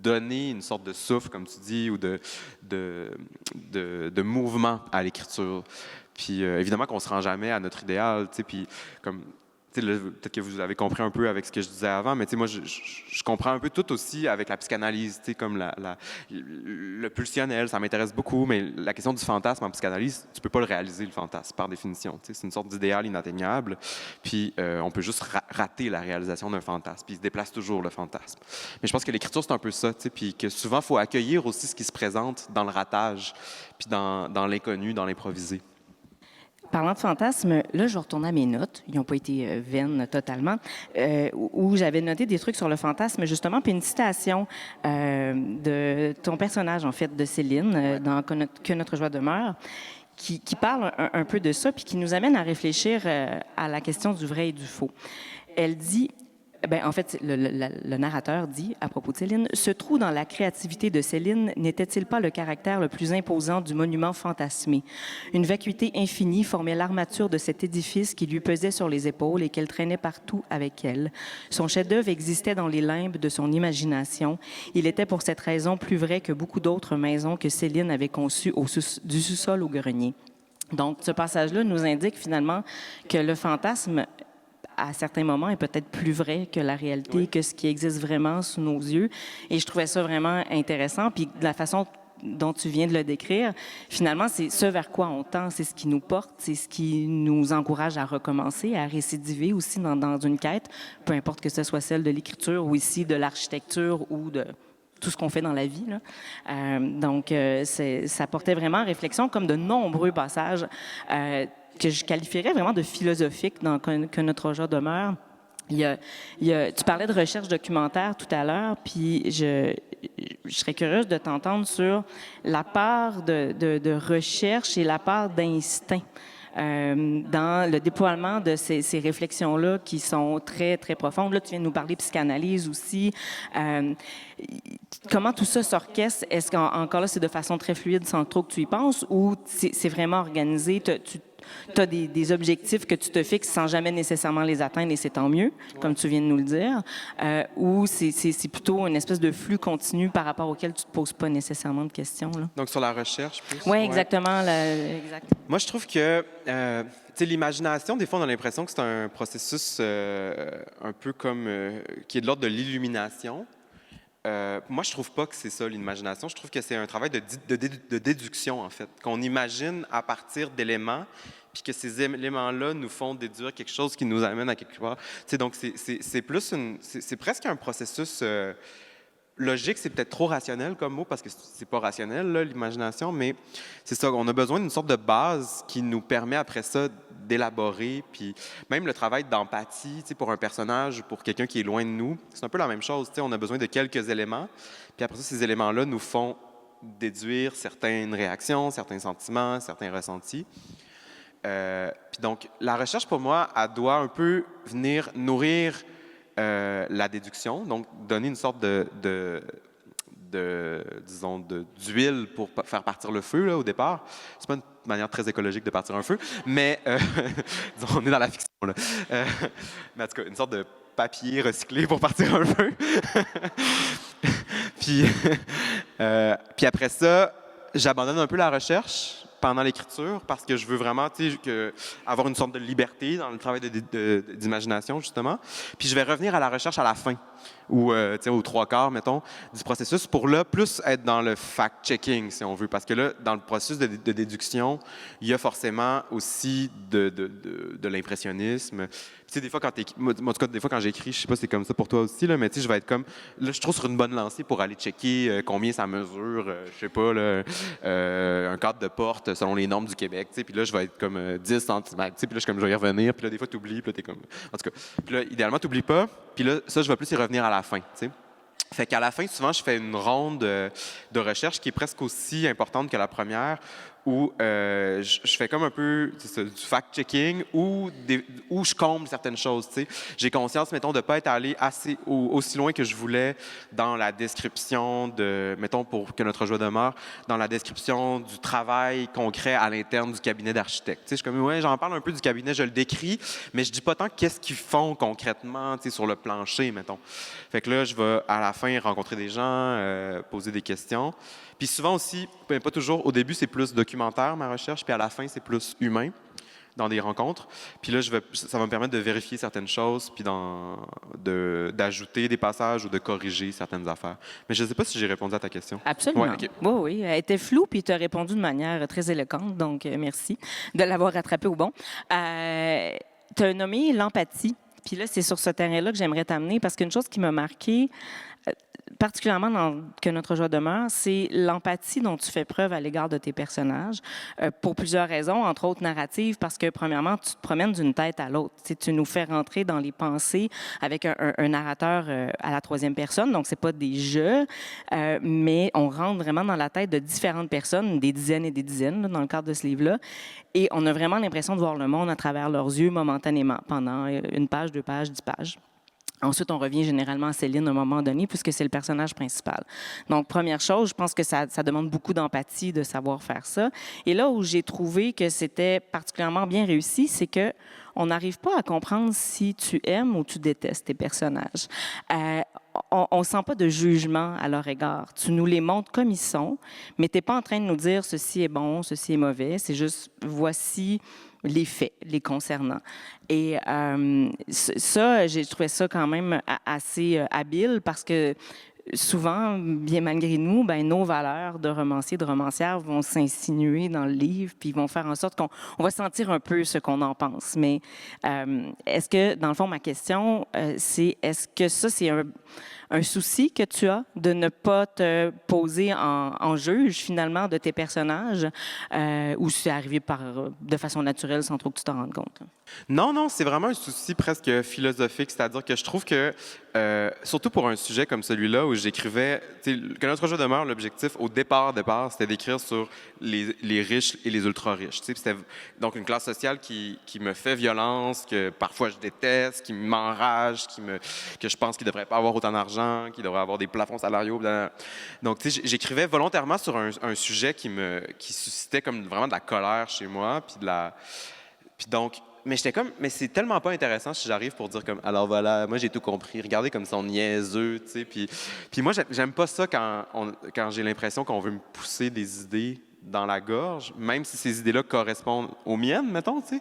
donner une sorte de souffle, comme tu dis, ou de mouvement à l'écriture. Puis évidemment qu'on se rend jamais à notre idéal, tu sais, puis comme... Peut-être que vous avez compris un peu avec ce que je disais avant, mais moi, je comprends un peu tout aussi avec la psychanalyse, comme le pulsionnel, ça m'intéresse beaucoup, mais la question du fantasme en psychanalyse, tu peux pas le réaliser, le fantasme, par définition. C'est une sorte d'idéal inatteignable, puis on peut juste rater la réalisation d'un fantasme, puis il se déplace toujours, le fantasme. Mais je pense que l'écriture, c'est un peu ça, puis que souvent, il faut accueillir aussi ce qui se présente dans le ratage, puis dans l'inconnu, dans l'improvisé. Parlant de fantasmes, là, je retourne à mes notes. Ils n'ont pas été vaines totalement, où j'avais noté des trucs sur le fantasme, justement, puis une citation de ton personnage, en fait, de Céline, dans Que notre joie demeure, qui parle un peu de ça, puis qui nous amène à réfléchir à la question du vrai et du faux. Elle dit Ben, en fait, le narrateur dit, à propos de Céline, « Ce trou dans la créativité de Céline n'était-il pas le caractère le plus imposant du monument fantasmé? Une vacuité infinie formait l'armature de cet édifice qui lui pesait sur les épaules et qu'elle traînait partout avec elle. Son chef-d'œuvre existait dans les limbes de son imagination. Il était pour cette raison plus vrai que beaucoup d'autres maisons que Céline avait conçues du sous-sol au grenier. » Donc, ce passage-là nous indique finalement que le fantasme à certains moments, est peut-être plus vrai que la réalité, que ce qui existe vraiment sous nos yeux. Et je trouvais ça vraiment intéressant. Puis de la façon dont tu viens de le décrire, finalement, c'est ce vers quoi on tend, c'est ce qui nous porte, c'est ce qui nous encourage à recommencer, à récidiver aussi dans une quête, peu importe que ce soit celle de l'écriture ou ici de l'architecture ou de tout ce qu'on fait dans la vie. Là. Donc, ça portait vraiment en réflexion, comme de nombreux passages que je qualifierais vraiment de philosophiques dans Que notre joie demeure. Tu parlais de recherche documentaire tout à l'heure, puis je serais curieuse de t'entendre sur la part de recherche et la part d'instinct dans le déploiement de ces réflexions-là qui sont très, très profondes. Là, tu viens de nous parler de psychanalyse aussi. Comment tout ça s'orchestre? Est-ce qu'encore là, c'est de façon très fluide sans trop que tu y penses ou c'est vraiment organisé? Tu as des objectifs que tu te fixes sans jamais nécessairement les atteindre et c'est tant mieux, comme tu viens de nous le dire, ou c'est plutôt une espèce de flux continu par rapport auquel tu ne te poses pas nécessairement de questions. Là. Donc, sur la recherche, plus? Oui, exactement. Exact. Moi, je trouve que l'imagination, des fois, on a l'impression que c'est un processus un peu comme qui est de l'ordre de l'illumination. Moi, je trouve pas que c'est ça, l'imagination. Je trouve que c'est un travail de déduction, en fait, qu'on imagine à partir d'éléments, puis que ces éléments-là nous font déduire quelque chose qui nous amène à quelque part. Donc, c'est plus c'est presque un processus logique, c'est peut-être trop rationnel comme mot, parce que c'est pas rationnel, là, l'imagination, mais c'est ça, on a besoin d'une sorte de base qui nous permet après ça d'élaborer, puis même le travail d'empathie, pour un personnage, pour quelqu'un qui est loin de nous, c'est un peu la même chose, on a besoin de quelques éléments, puis après ça, ces éléments-là nous font déduire certaines réactions, certains sentiments, certains ressentis. Puis donc, la recherche, pour moi, elle doit un peu venir nourrir la déduction, donc donner une sorte disons, d'huile pour faire partir le feu, là, au départ. C'est pas une manière très écologique de partir un feu, mais disons, on est dans la fiction, là. Mais en tout cas, une sorte de papier recyclé pour partir un feu. Puis après ça, j'abandonne un peu la recherche pendant l'écriture parce que je veux vraiment avoir une sorte de liberté dans le travail d'imagination, justement. Puis je vais revenir à la recherche à la fin, ou aux trois quarts, mettons, du processus, pour là, plus être dans le fact-checking, si on veut. Parce que là, dans le processus de déduction, il y a forcément aussi de l'impressionnisme. Puis, des fois, en tout cas, des fois, quand j'écris, je sais pas si c'est comme ça pour toi aussi, là, mais je vais être comme, là, je trouve sur une bonne lancée pour aller checker combien ça mesure, je sais pas, là, un cadre de porte selon les normes du Québec, puis là, je vais être comme 10 cm, puis là, je vais y revenir, puis là, des fois, tu oublies, puis là, t'es comme... En tout cas, puis là, idéalement, tu n'oublies pas, puis là, ça, je vais plus y revenir à la fin, t'sais. Fait qu'à la fin, souvent, je fais une ronde de recherche qui est presque aussi importante que la première, où je fais comme un peu du fact-checking ou où je comble certaines choses. T'sais. J'ai conscience, mettons, de ne pas être allé aussi loin que je voulais dans la description de, mettons, pour que notre joie demeure, dans la description du travail concret à l'interne du cabinet d'architecte. Je suis comme, ouais, j'en parle un peu du cabinet, je le décris, mais je dis pas tant qu'est-ce qu'ils font concrètement sur le plancher, mettons. Fait que là, je vais à la fin rencontrer des gens, poser des questions. Puis souvent aussi, pas toujours, au début, c'est plus documentaire, ma recherche, puis à la fin, c'est plus humain, dans des rencontres. Puis là, ça va me permettre de vérifier certaines choses, puis d'ajouter des passages ou de corriger certaines affaires. Mais je ne sais pas si j'ai répondu à ta question. Absolument. Ouais, okay. Oui, elle était floue, puis tu as répondu de manière très éloquente, donc merci de l'avoir rattrapé au bon. Tu as nommé l'empathie. Puis là, c'est sur ce terrain-là que j'aimerais t'amener, parce qu'une chose qui m'a marquée, particulièrement dans Que notre joie demeure, c'est l'empathie dont tu fais preuve à l'égard de tes personnages, pour plusieurs raisons, entre autres narratives, parce que premièrement, tu te promènes d'une tête à l'autre. Tu nous fais rentrer dans les pensées avec un narrateur à la troisième personne, donc c'est pas des jeux, mais on rentre vraiment dans la tête de différentes personnes, des dizaines et des dizaines, là, dans le cadre de ce livre-là, et on a vraiment l'impression de voir le monde à travers leurs yeux momentanément, pendant une page, 2 pages, 10 pages. Ensuite, on revient généralement à Céline à un moment donné, puisque c'est le personnage principal. Donc, première chose, je pense que ça demande beaucoup d'empathie de savoir faire ça. Et là où j'ai trouvé que c'était particulièrement bien réussi, c'est que on n'arrive pas à comprendre si tu aimes ou tu détestes tes personnages. On ne sent pas de jugement à leur égard. Tu nous les montres comme ils sont, mais tu n'es pas en train de nous dire ceci est bon, ceci est mauvais. C'est juste voici les faits les concernant. Et ça, j'ai trouvé ça quand même assez habile parce que souvent, bien malgré nous, ben, nos valeurs de romancier, de romancière vont s'insinuer dans le livre, puis vont faire en sorte qu'on va sentir un peu ce qu'on en pense. Mais est-ce que, dans le fond, ma question, c'est est-ce que ça, c'est un souci que tu as de ne pas te poser en juge, finalement, de tes personnages, ou c'est arrivé de façon naturelle sans trop que tu t'en rendes compte? Non, non, c'est vraiment un souci presque philosophique, c'est-à-dire que je trouve que, surtout pour un sujet comme celui-là où j'écrivais, que notre jeu demeure, l'objectif au départ, c'était d'écrire sur les riches et les ultra-riches. C'était donc une classe sociale qui me fait violence, que parfois je déteste, qui m'enrage, que je pense qu'il ne devrait pas avoir autant d'argent, qu'il devrait avoir des plafonds salariaux. Blablabla. Donc, j'écrivais volontairement sur un sujet qui suscitait comme vraiment de la colère chez moi, puis donc, mais j'étais comme, mais c'est tellement pas intéressant si j'arrive pour dire comme, alors voilà, moi j'ai tout compris, regardez comme ils sont niaiseux, tu sais. Puis moi, j'aime pas ça quand j'ai l'impression qu'on veut me pousser des idées dans la gorge, même si ces idées-là correspondent aux miennes, mettons, tu sais.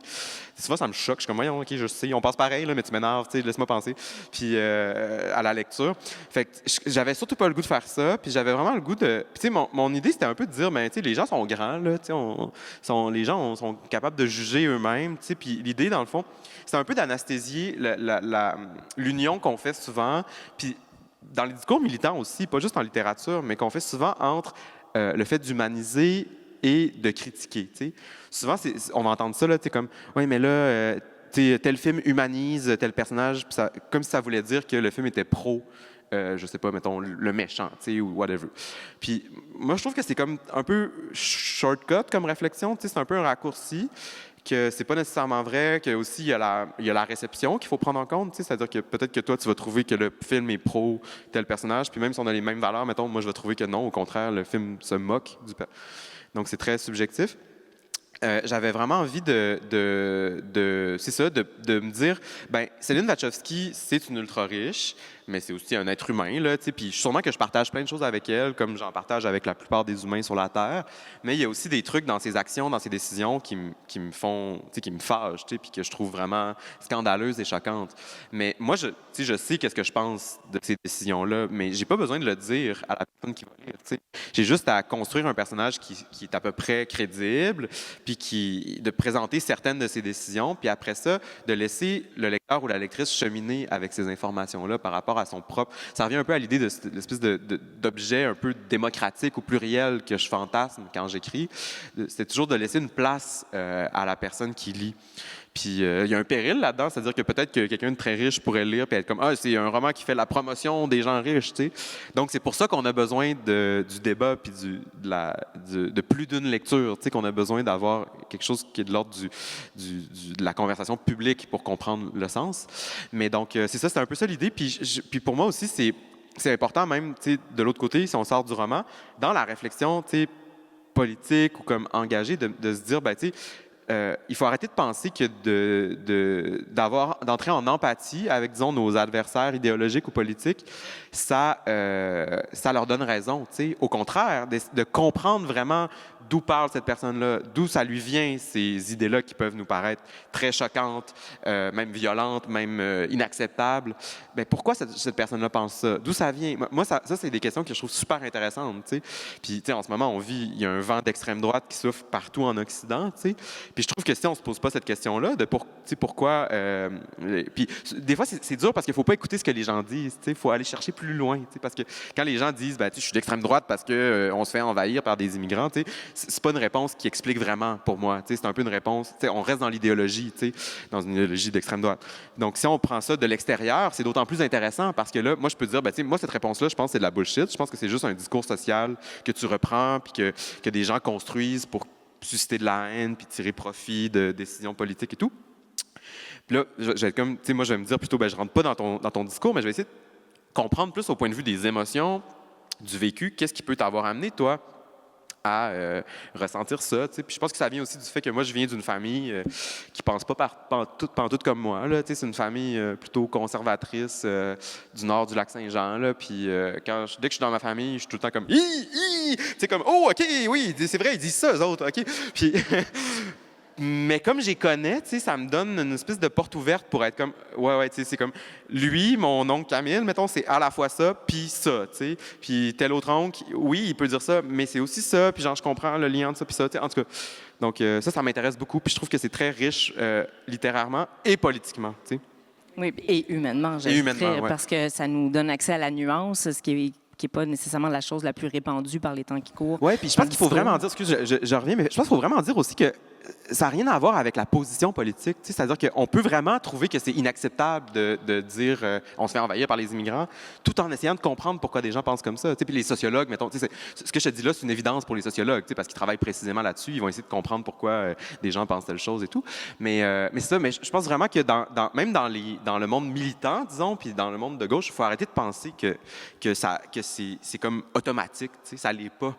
Souvent, ça me choque. Je suis comme, voyons, OK, je sais, on pense pareil, là, mais tu m'énerves, tu sais, laisse-moi penser. Puis à la lecture. Fait que j'avais surtout pas le goût de faire ça, puis j'avais vraiment le goût de... Puis tu sais, mon idée, c'était un peu de dire, ben, tu sais, les gens sont grands, là, tu sais, les gens sont capables de juger eux-mêmes, tu sais, puis l'idée, dans le fond, c'est un peu d'anesthésier l'union qu'on fait souvent, puis dans les discours militants aussi, pas juste en littérature, mais qu'on fait souvent entre le fait d'humaniser et de critiquer. T'sais. Souvent, on va entendre ça, là, comme « Oui, mais là, tel film humanise tel personnage », comme si ça voulait dire que le film était pro, je sais pas, mettons, le méchant, ou whatever. Puis moi, je trouve que c'est comme un peu shortcut comme réflexion, c'est un peu un raccourci, que c'est pas nécessairement vrai, que aussi il y a la réception qu'il faut prendre en compte, c'est-à-dire que peut-être que toi tu vas trouver que le film est pro tel personnage, puis même si on a les mêmes valeurs, mettons, moi je vais trouver que non, au contraire, le film se moque du donc c'est très subjectif. J'avais vraiment envie c'est ça, de me dire, ben Céline Wachowski, c'est une ultra riche, mais c'est aussi un être humain, là, tu sais, puis sûrement que je partage plein de choses avec elle, comme j'en partage avec la plupart des humains sur la Terre, mais il y a aussi des trucs dans ses actions, dans ses décisions qui me font, tu sais, qui me fâchent, tu sais, puis que je trouve vraiment scandaleuses et choquantes. Mais moi, tu sais, je sais qu'est-ce que je pense de ces décisions-là, mais j'ai pas besoin de le dire à la personne qui va lire, tu sais. J'ai juste à construire un personnage qui est à peu près crédible, puis de présenter certaines de ses décisions, puis après ça, de laisser le lecteur ou la lectrice cheminer avec ces informations-là par rapport à son propre... Ça revient un peu à l'idée de l'espèce d'objet un peu démocratique ou pluriel que je fantasme quand j'écris. C'est toujours de laisser une place à la personne qui lit. Puis il y a un péril là-dedans, c'est-à-dire que peut-être que quelqu'un de très riche pourrait le lire et être comme « Ah, c'est un roman qui fait la promotion des gens riches », tu sais. Donc c'est pour ça qu'on a besoin du débat puis de plus d'une lecture, tu sais, qu'on a besoin d'avoir quelque chose qui est de l'ordre de la conversation publique pour comprendre le sens. Mais donc c'est ça, c'est un peu ça l'idée. Puis pour moi aussi, c'est important même, tu sais, de l'autre côté, si on sort du roman, dans la réflexion, tu sais, politique ou comme engagée, de se dire, ben tu sais, il faut arrêter de penser que d'entrer en empathie avec, disons, nos adversaires idéologiques ou politiques, ça leur donne raison. T'sais. Au contraire, de comprendre vraiment d'où parle cette personne-là, d'où ça lui vient, ces idées-là qui peuvent nous paraître très choquantes, même violentes, même inacceptables. Bien, pourquoi cette personne-là pense ça? D'où ça vient? Moi, ça c'est des questions que je trouve super intéressantes. T'sais. Puis, en ce moment, il y a un vent d'extrême droite qui souffle partout en Occident. T'sais. Puis je trouve que si on se pose pas cette question-là, pourquoi... puis des fois, c'est dur parce qu'il faut pas écouter ce que les gens disent. Il faut aller chercher plus loin. Parce que quand les gens disent ben, « je suis d'extrême droite parce qu'on se fait envahir par des immigrants », c'est pas une réponse qui explique vraiment pour moi. C'est un peu une réponse... On reste dans l'idéologie, dans une idéologie d'extrême droite. Donc si on prend ça de l'extérieur, c'est d'autant plus intéressant parce que là, moi, je peux dire, ben, moi, cette réponse-là, je pense que c'est de la bullshit. Je pense que c'est juste un discours social que tu reprends puis que des gens construisent pour susciter de la haine puis tirer profit de décisions politiques et tout. Puis là, je vais être comme, tu sais, moi, je vais me dire plutôt, ben, je rentre pas dans ton discours, mais je vais essayer de comprendre plus au point de vue des émotions, du vécu. Qu'est-ce qui peut t'avoir amené, toi, à ressentir ça, tu sais. Puis je pense que ça vient aussi du fait que moi, je viens d'une famille qui pense pas pantoute comme moi, là. Tu sais, c'est une famille plutôt conservatrice du nord du lac Saint-Jean, là. Puis dès que je suis dans ma famille, je suis tout le temps comme tu sais, comme oh, OK, oui, c'est vrai, ils disent ça, eux autres, OK. Puis mais comme j'y connais, tu sais, ça me donne une espèce de porte ouverte pour être comme, ouais, tu sais, c'est comme, lui, mon oncle Camille, mettons, c'est à la fois ça, puis ça, tu sais. Puis tel autre oncle, oui, il peut dire ça, mais c'est aussi ça, puis genre, je comprends le lien entre ça, puis ça, tu sais. En tout cas, donc ça m'intéresse beaucoup, puis je trouve que c'est très riche littérairement et politiquement, tu sais. Oui, et humainement, humainement, ouais. parce que ça nous donne accès à la nuance, ce qui est pas nécessairement la chose la plus répandue par les temps qui courent. Oui, puis je pense qu'il faut vraiment dire, excuse, je reviens, mais je pense qu'il faut vraiment dire aussi que ça n'a rien à voir avec la position politique. C'est-à-dire qu'on peut vraiment trouver que c'est inacceptable de dire on se fait envahir par les immigrants, tout en essayant de comprendre pourquoi des gens pensent comme ça. Puis les sociologues, mettons, ce que je te dis là, c'est une évidence pour les sociologues, parce qu'ils travaillent précisément là-dessus. Ils vont essayer de comprendre pourquoi des gens pensent telle chose et tout. Mais c'est ça, mais je pense vraiment que même dans le monde militant, disons, puis dans le monde de gauche, il faut arrêter de penser que c'est comme automatique. Ça l'est pas.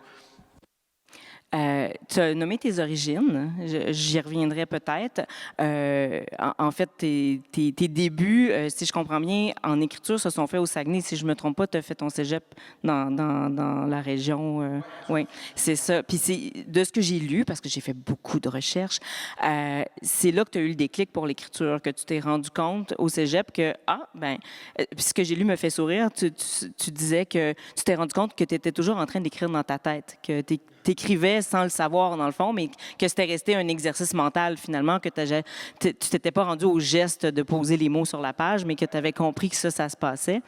Tu as nommé tes origines, j'y reviendrai peut-être. En fait, tes débuts, si je comprends bien, en écriture se sont faits au Saguenay. Si je ne me trompe pas, tu as fait ton cégep dans la région. Oui, c'est ça. Puis de ce que j'ai lu, parce que j'ai fait beaucoup de recherches, c'est là que tu as eu le déclic pour l'écriture, que tu t'es rendu compte au cégep que, puis ce que j'ai lu me fait sourire, tu disais que tu t'es rendu compte que tu étais toujours en train d'écrire dans ta tête, que tu écrivais sans le savoir, dans le fond, mais que c'était resté un exercice mental, finalement, que tu t'étais pas rendu au geste de poser les mots sur la page, mais que tu avais compris que ça se passait.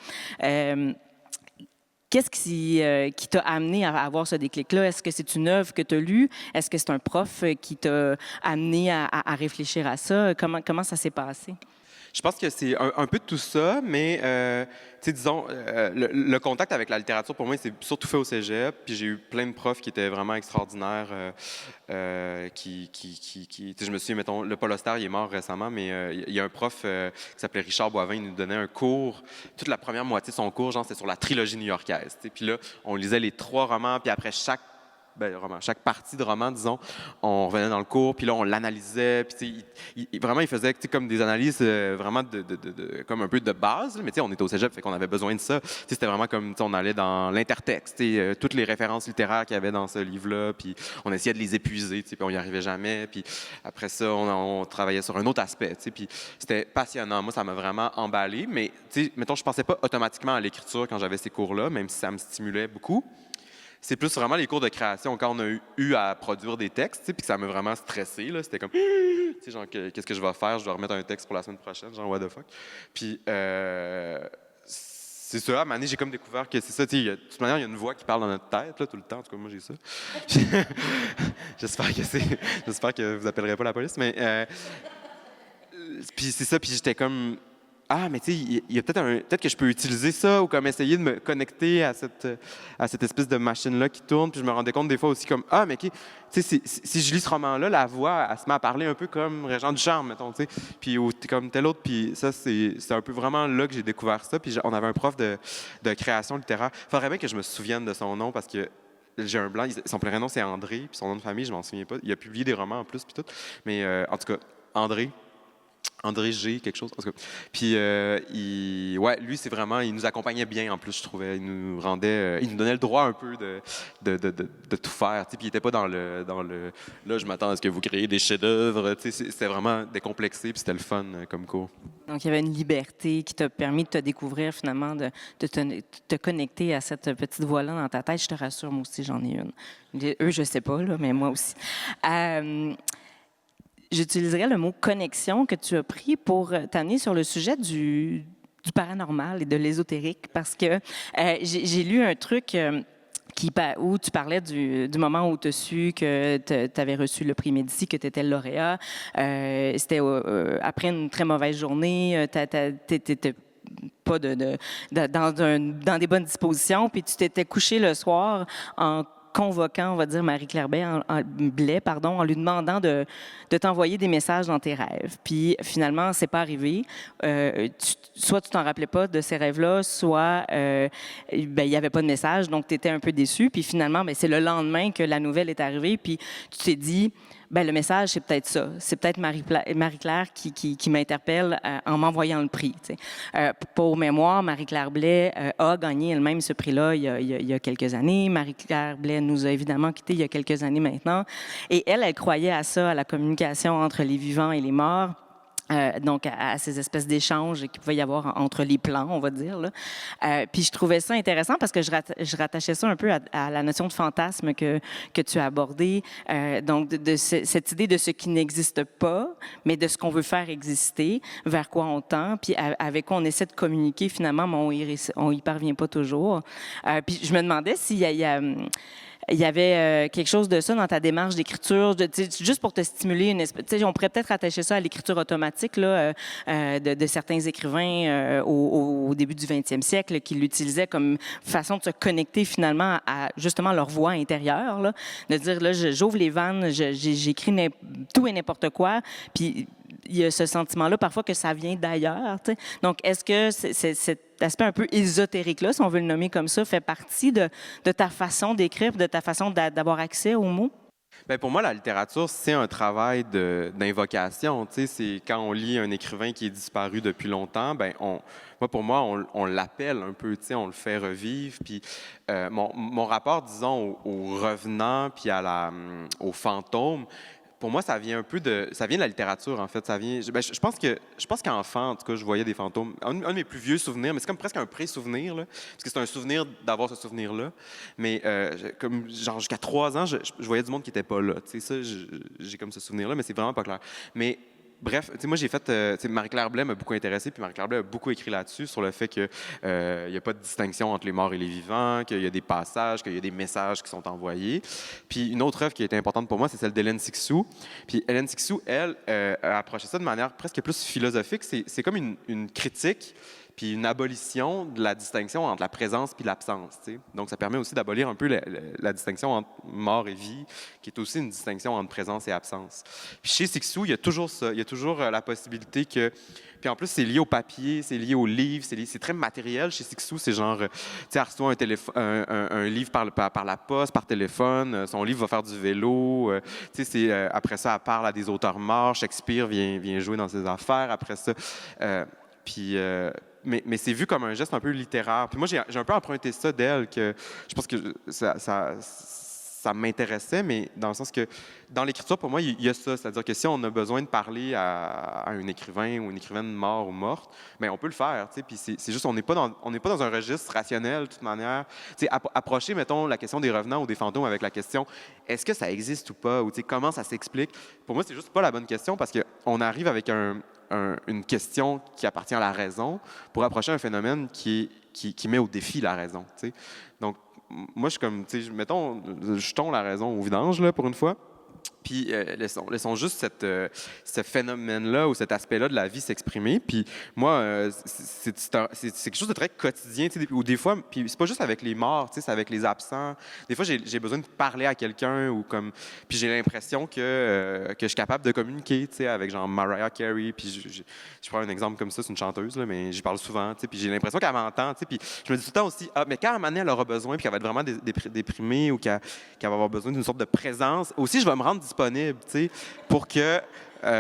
Qu'est-ce qui t'a amené à avoir ce déclic-là? Est-ce que c'est une œuvre que tu as lue? Est-ce que c'est un prof qui t'a amené à réfléchir à ça? Comment ça s'est passé? Je pense que c'est un peu de tout ça, mais disons, le contact avec la littérature, pour moi, c'est surtout fait au cégep. Puis j'ai eu plein de profs qui étaient vraiment extraordinaires. Je me souviens, mettons, le Paul Auster, il est mort récemment, mais il y a un prof qui s'appelait Richard Boivin, il nous donnait un cours. Toute la première moitié de son cours, genre, c'était sur la trilogie new-yorkaise. Puis là, on lisait les 3 romans, puis après chaque partie de roman, disons, on revenait dans le cours, puis là, on l'analysait, puis vraiment, il faisait comme des analyses vraiment comme un peu de base, mais on était au cégep, fait qu'on avait besoin de ça. C'était vraiment comme, on allait dans l'intertexte, toutes les références littéraires qu'il y avait dans ce livre-là, puis on essayait de les épuiser, puis on n'y arrivait jamais, puis après ça, on travaillait sur un autre aspect, puis c'était passionnant. Moi, ça m'a vraiment emballé, mais, mettons, je pensais pas automatiquement à l'écriture quand j'avais ces cours-là, même si ça me stimulait beaucoup. C'est plus vraiment les cours de création, quand on a eu à produire des textes, puis que ça m'a vraiment stressé. C'était comme, genre, qu'est-ce que je vais faire? Je dois remettre un texte pour la semaine prochaine, genre, what the fuck? Puis, c'est ça, à un moment donné, j'ai comme découvert que c'est ça, de toute manière, il y a une voix qui parle dans notre tête, là, tout le temps, en tout cas, moi, j'ai ça. J'espère que vous appellerez pas la police, mais... puis c'est ça, puis j'étais comme... Ah, mais tu sais, il y a peut-être que je peux utiliser ça ou comme essayer de me connecter à cette espèce de machine-là qui tourne. Puis je me rendais compte des fois aussi comme, ah, mais tu sais, si je lis ce roman-là, la voix, elle se met à parler un peu comme Régent Ducharme, mettons, tu sais. Puis comme tel autre. Puis ça, c'est un peu vraiment là que j'ai découvert ça. Puis on avait un prof de création littéraire. Il faudrait bien que je me souvienne de son nom parce que j'ai un blanc. Son plein nom, c'est André. Puis son nom de famille, je m'en souviens pas. Il a publié des romans en plus, puis tout. Mais en tout cas, André G, quelque chose, en tout cas. Puis, lui, c'est vraiment, il nous accompagnait bien, en plus, je trouvais. Il nous donnait le droit un peu de tout faire. Puis, il n'était pas dans le, là, je m'attends à ce que vous créez des chefs-d'œuvre. C'était vraiment décomplexé, puis c'était le fun comme cours. Donc, il y avait une liberté qui t'a permis de te découvrir, finalement, de te connecter à cette petite voix-là dans ta tête. Je te rassure, moi aussi, j'en ai une. Eux, je ne sais pas, là, mais moi aussi. J'utiliserais le mot « connexion » que tu as pris pour t'amener sur le sujet du paranormal et de l'ésotérique, parce que j'ai lu un truc où tu parlais du moment où tu as su que tu avais reçu le prix Médicis, que tu étais lauréat. C'était après une très mauvaise journée, tu n'étais pas dans des bonnes dispositions, puis tu t'étais couché le soir en convoquant, on va dire, Marie-Claire Blais, en lui demandant de t'envoyer des messages dans tes rêves. Puis finalement, c'est pas arrivé. Soit tu t'en rappelais pas de ces rêves-là, soit il n'y avait pas de message, donc tu étais un peu déçu. Puis finalement, c'est le lendemain que la nouvelle est arrivée, puis tu t'es dit, le message, c'est peut-être ça. C'est peut-être Marie-Claire qui m'interpelle en m'envoyant le prix. Pour mémoire, Marie-Claire Blais a gagné elle-même ce prix-là il y a quelques années. Marie-Claire Blais nous a évidemment quittés il y a quelques années maintenant. Et elle croyait à ça, à la communication entre les vivants et les morts. Donc, à ces espèces d'échanges qu'il pouvait y avoir entre les plans, on va dire. Là. Puis, je trouvais ça intéressant parce que je rattachais ça un peu à la notion de fantasme que tu as abordée. Donc, de cette idée de ce qui n'existe pas, mais de ce qu'on veut faire exister, vers quoi on tend, puis avec quoi on essaie de communiquer finalement, mais on y parvient pas toujours. Puis, je me demandais s'il y a il y avait quelque chose de ça dans ta démarche d'écriture, juste pour te stimuler une espèce. On pourrait peut-être attacher ça à l'écriture automatique là, de certains écrivains au début du 20e siècle qui l'utilisaient comme façon de se connecter finalement à justement leur voix intérieure, là, de dire là, j'ouvre les vannes, j'écris tout et n'importe quoi, puis il y a ce sentiment-là parfois que ça vient d'ailleurs. T'sais. Donc, est-ce que cet aspect un peu ésotérique-là, si on veut le nommer comme ça, fait partie de ta façon d'écrire, de ta façon d'avoir accès aux mots? Bien, pour moi, la littérature, c'est un travail d'invocation. C'est quand on lit un écrivain qui est disparu depuis longtemps, pour moi, on l'appelle un peu, on le fait revivre. Puis mon rapport, disons, au revenant puis au fantôme, pour moi, ça vient de la littérature, en fait. Ça vient, je pense qu'enfant, en tout cas, je voyais des fantômes. Un de mes plus vieux souvenirs, mais c'est comme presque un pré-souvenir, là, parce que c'est un souvenir d'avoir ce souvenir-là. Mais comme genre jusqu'à 3 ans, je voyais du monde qui n'était pas là. Tu sais, ça, j'ai comme ce souvenir-là, mais c'est vraiment pas clair. Mais bref, moi j'ai fait, Marie-Claire Blais m'a beaucoup intéressé, puis Marie-Claire Blais a beaucoup écrit là-dessus, sur le fait qu'il n'y a pas de distinction entre les morts et les vivants, qu'il y a des passages, qu'il y a des messages qui sont envoyés. Puis une autre œuvre qui a été importante pour moi, c'est celle d'Hélène Cixous. Puis Hélène Cixous, elle, a approché ça de manière presque plus philosophique. C'est comme une critique puis une abolition de la distinction entre la présence puis l'absence. T'sais. Donc, ça permet aussi d'abolir un peu la distinction entre mort et vie, qui est aussi une distinction entre présence et absence. Puis chez Cixous, il y a toujours ça. Il y a toujours la possibilité que... Puis en plus, c'est lié au papier, c'est lié au livre, c'est très matériel. Chez Cixous, c'est genre, tu sais, elle reçoit un livre par la poste, par téléphone, son livre va faire du vélo, tu sais, après ça, elle parle à des auteurs morts, Shakespeare vient jouer dans ses affaires, après ça... Mais c'est vu comme un geste un peu littéraire. Puis moi, j'ai un peu emprunté ça d'elle, que je pense que ça m'intéressait, mais dans le sens que dans l'écriture, pour moi, il y a ça. C'est-à-dire que si on a besoin de parler à un écrivain ou une écrivaine mort ou morte, bien, on peut le faire. Puis c'est juste, on n'est pas dans un registre rationnel, de toute manière. Approcher, mettons, la question des revenants ou des fantômes avec la question est-ce que ça existe ou pas, ou comment ça s'explique, pour moi, c'est juste pas la bonne question parce qu'on arrive avec une question qui appartient à la raison pour approcher un phénomène qui met au défi la raison. T'sais. Donc, moi, je suis comme, mettons, jetons la raison au vidange, là, pour une fois. Puis laissons juste ce phénomène-là ou cet aspect-là de la vie s'exprimer. Puis moi, c'est quelque chose de très quotidien. Ou des fois, puis c'est pas juste avec les morts, c'est avec les absents. Des fois, j'ai besoin de parler à quelqu'un ou comme. Puis j'ai l'impression que je suis capable de communiquer, avec genre Mariah Carey. Puis je prends un exemple comme ça, c'est une chanteuse, là, mais j'y parle souvent. Puis j'ai l'impression qu'elle m'entend. Puis je me dis tout le temps aussi, mais quand à un moment donné, elle aura besoin, puis qu'elle va être vraiment déprimée ou qu'elle va avoir besoin d'une sorte de présence, aussi, je vais me rendre disponible, pour que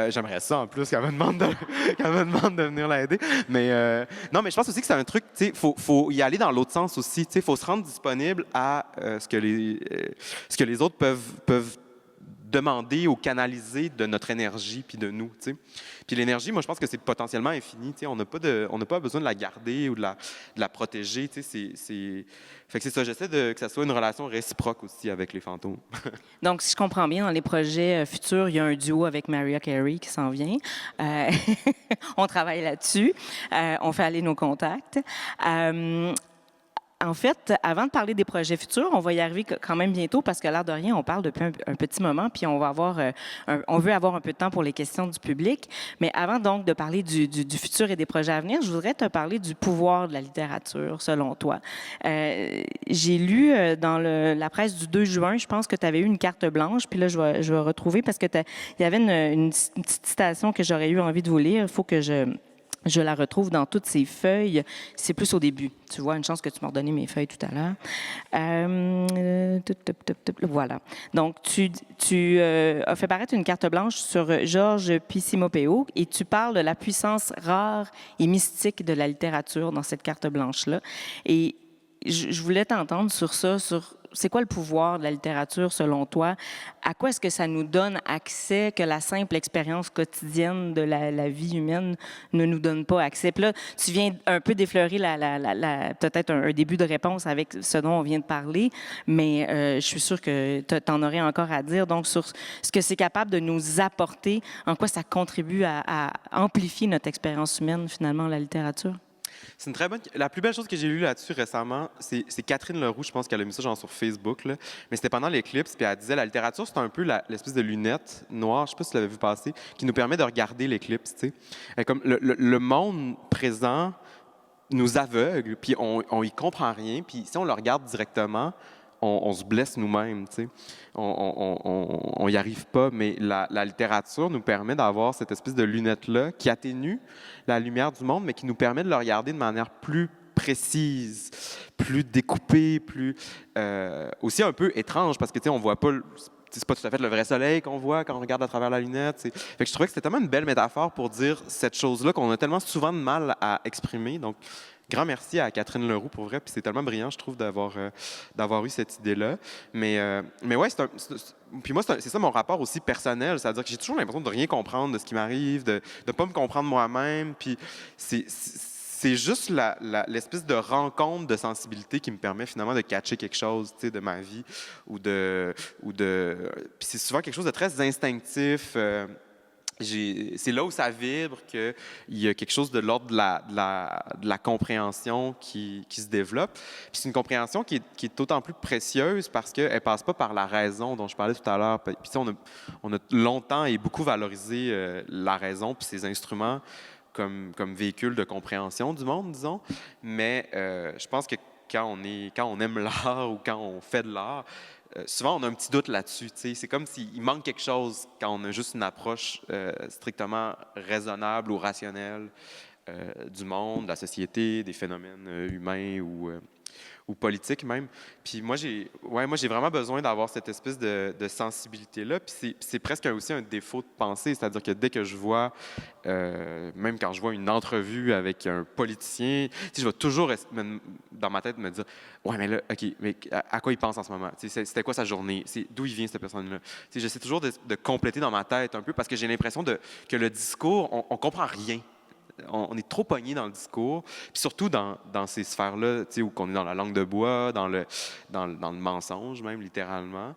j'aimerais ça en plus qu'elle me demande de venir l'aider. Mais non, mais je pense aussi que c'est un truc, faut y aller dans l'autre sens aussi. Il faut se rendre disponible à ce que les autres peuvent demander ou canaliser de notre énergie puis de nous. T'sais. Puis l'énergie, moi, je pense que c'est potentiellement infini. On n'a pas besoin de la garder ou de la protéger. Fait que c'est ça. J'essaie que ça soit une relation réciproque aussi avec les fantômes. Donc, si je comprends bien, dans les projets futurs, il y a un duo avec Mariah Carey qui s'en vient. On travaille là-dessus. On fait aller nos contacts. En fait, avant de parler des projets futurs, on va y arriver quand même bientôt parce que l'air de rien, on parle depuis un petit moment, puis on va avoir, on veut avoir un peu de temps pour les questions du public. Mais avant donc de parler du futur et des projets à venir, je voudrais te parler du pouvoir de la littérature, selon toi. J'ai lu dans la presse du 2 juin, je pense que tu avais eu une carte blanche, puis là, je vais retrouver parce que il y avait une petite citation que j'aurais eu envie de vous lire. Il faut que je la retrouve dans toutes ces feuilles. C'est plus au début. Tu vois, une chance que tu m'as redonné mes feuilles tout à l'heure. Voilà. Donc, tu as fait paraître une carte blanche sur Georges Pissimopéo et tu parles de la puissance rare et mystique de la littérature dans cette carte blanche-là. Et je voulais t'entendre sur ça, sur c'est quoi le pouvoir de la littérature selon toi? À quoi est-ce que ça nous donne accès que la simple expérience quotidienne de la vie humaine ne nous donne pas accès? Puis là, tu viens un peu d'effleurer peut-être un début de réponse avec ce dont on vient de parler, mais je suis sûre que tu en aurais encore à dire. Donc, sur ce que c'est capable de nous apporter, en quoi ça contribue à amplifier notre expérience humaine, finalement, la littérature? C'est une très bonne. La plus belle chose que j'ai lue là-dessus récemment, c'est Catherine Leroux, je pense qu'elle a mis ça genre sur Facebook, là. Mais c'était pendant l'éclipse, puis elle disait la littérature, c'est un peu l'espèce de lunette noire, je sais pas si tu l'avais vu passer, qui nous permet de regarder l'éclipse, tu sais. Comme le monde présent nous aveugle, puis on y comprend rien, puis si on le regarde directement, on se blesse nous-mêmes, tu sais. On y arrive pas, mais la littérature nous permet d'avoir cette espèce de lunette-là qui atténue la lumière du monde, mais qui nous permet de le regarder de manière plus précise, plus découpée, plus aussi un peu étrange, parce que tu sais, on voit pas. C'est pas tout à fait le vrai soleil qu'on voit quand on regarde à travers la lunette. T'sais. Fait que je trouvais que c'était tellement une belle métaphore pour dire cette chose-là qu'on a tellement souvent de mal à exprimer. Donc, grand merci à Catherine Leroux pour vrai. Puis c'est tellement brillant, je trouve, d'avoir eu cette idée-là. Mais ouais, puis moi, c'est ça mon rapport aussi personnel. C'est-à-dire que j'ai toujours l'impression de rien comprendre de ce qui m'arrive, de ne pas me comprendre moi-même. Puis c'est juste l'espèce de rencontre de sensibilité qui me permet finalement de catcher quelque chose, tu sais, de ma vie Puis c'est souvent quelque chose de très instinctif. C'est là où ça vibre qu'il y a quelque chose de l'ordre de la compréhension qui se développe. Puis c'est une compréhension qui est d'autant plus précieuse parce qu'elle ne passe pas par la raison dont je parlais tout à l'heure. Puis on a longtemps et beaucoup valorisé la raison puis ses instruments comme véhicule de compréhension du monde, disons. Mais je pense que quand on aime l'art ou quand on fait de l'art, souvent on a un petit doute là-dessus. C'est comme s'il manque quelque chose quand on a juste une approche strictement raisonnable ou rationnelle du monde, de la société, des phénomènes humains ou politiques même. Puis moi, j'ai vraiment besoin d'avoir cette espèce de sensibilité-là. Puis c'est presque aussi un défaut de pensée, c'est-à-dire que dès que je vois, même quand je vois une entrevue avec un politicien, je vais toujours dans ma tête me dire, ouais, mais là, OK, mais à quoi il pense en ce moment? C'était quoi sa journée? D'où il vient cette personne-là? J'essaie toujours de compléter dans ma tête un peu parce que j'ai l'impression que le discours, on comprend rien. On est trop pogné dans le discours, puis surtout dans ces sphères-là, où on est dans la langue de bois, dans le mensonge même, littéralement.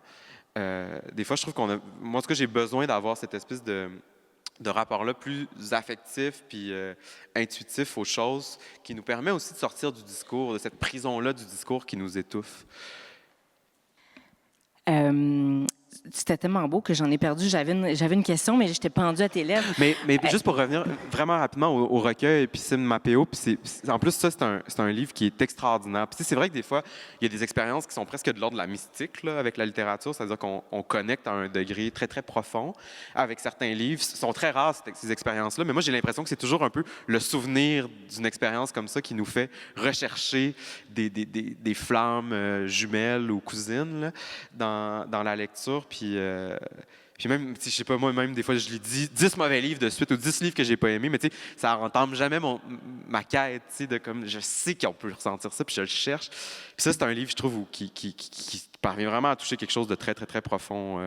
Des fois, je trouve moi, en tout cas, j'ai besoin d'avoir cette espèce de rapport-là plus affectif puis intuitif aux choses qui nous permet aussi de sortir du discours, de cette prison-là du discours qui nous étouffe. C'était tellement beau que j'en ai perdu. J'avais une question, mais j'étais pendue à tes lèvres. Mais juste pour revenir vraiment rapidement au recueil, puis Sim Mapeo, puis en plus, ça, c'est un livre qui est extraordinaire. Puis c'est vrai que des fois, il y a des expériences qui sont presque de l'ordre de la mystique là, avec la littérature, c'est-à-dire qu'on connecte à un degré très, très profond avec certains livres. Ce sont très rares, ces expériences-là, mais moi, j'ai l'impression que c'est toujours un peu le souvenir d'une expérience comme ça qui nous fait rechercher des flammes jumelles ou cousines là, dans la lecture. Puis même, je sais pas, moi, même des fois, je lis 10 mauvais livres de suite ou 10 livres que j'ai pas aimés, mais tu sais, ça entame jamais ma quête, tu sais, de comme, je sais qu'on peut ressentir ça, puis je le cherche. Puis ça, c'est un livre, je trouve, qui parvient vraiment à toucher quelque chose de très, très, très profond.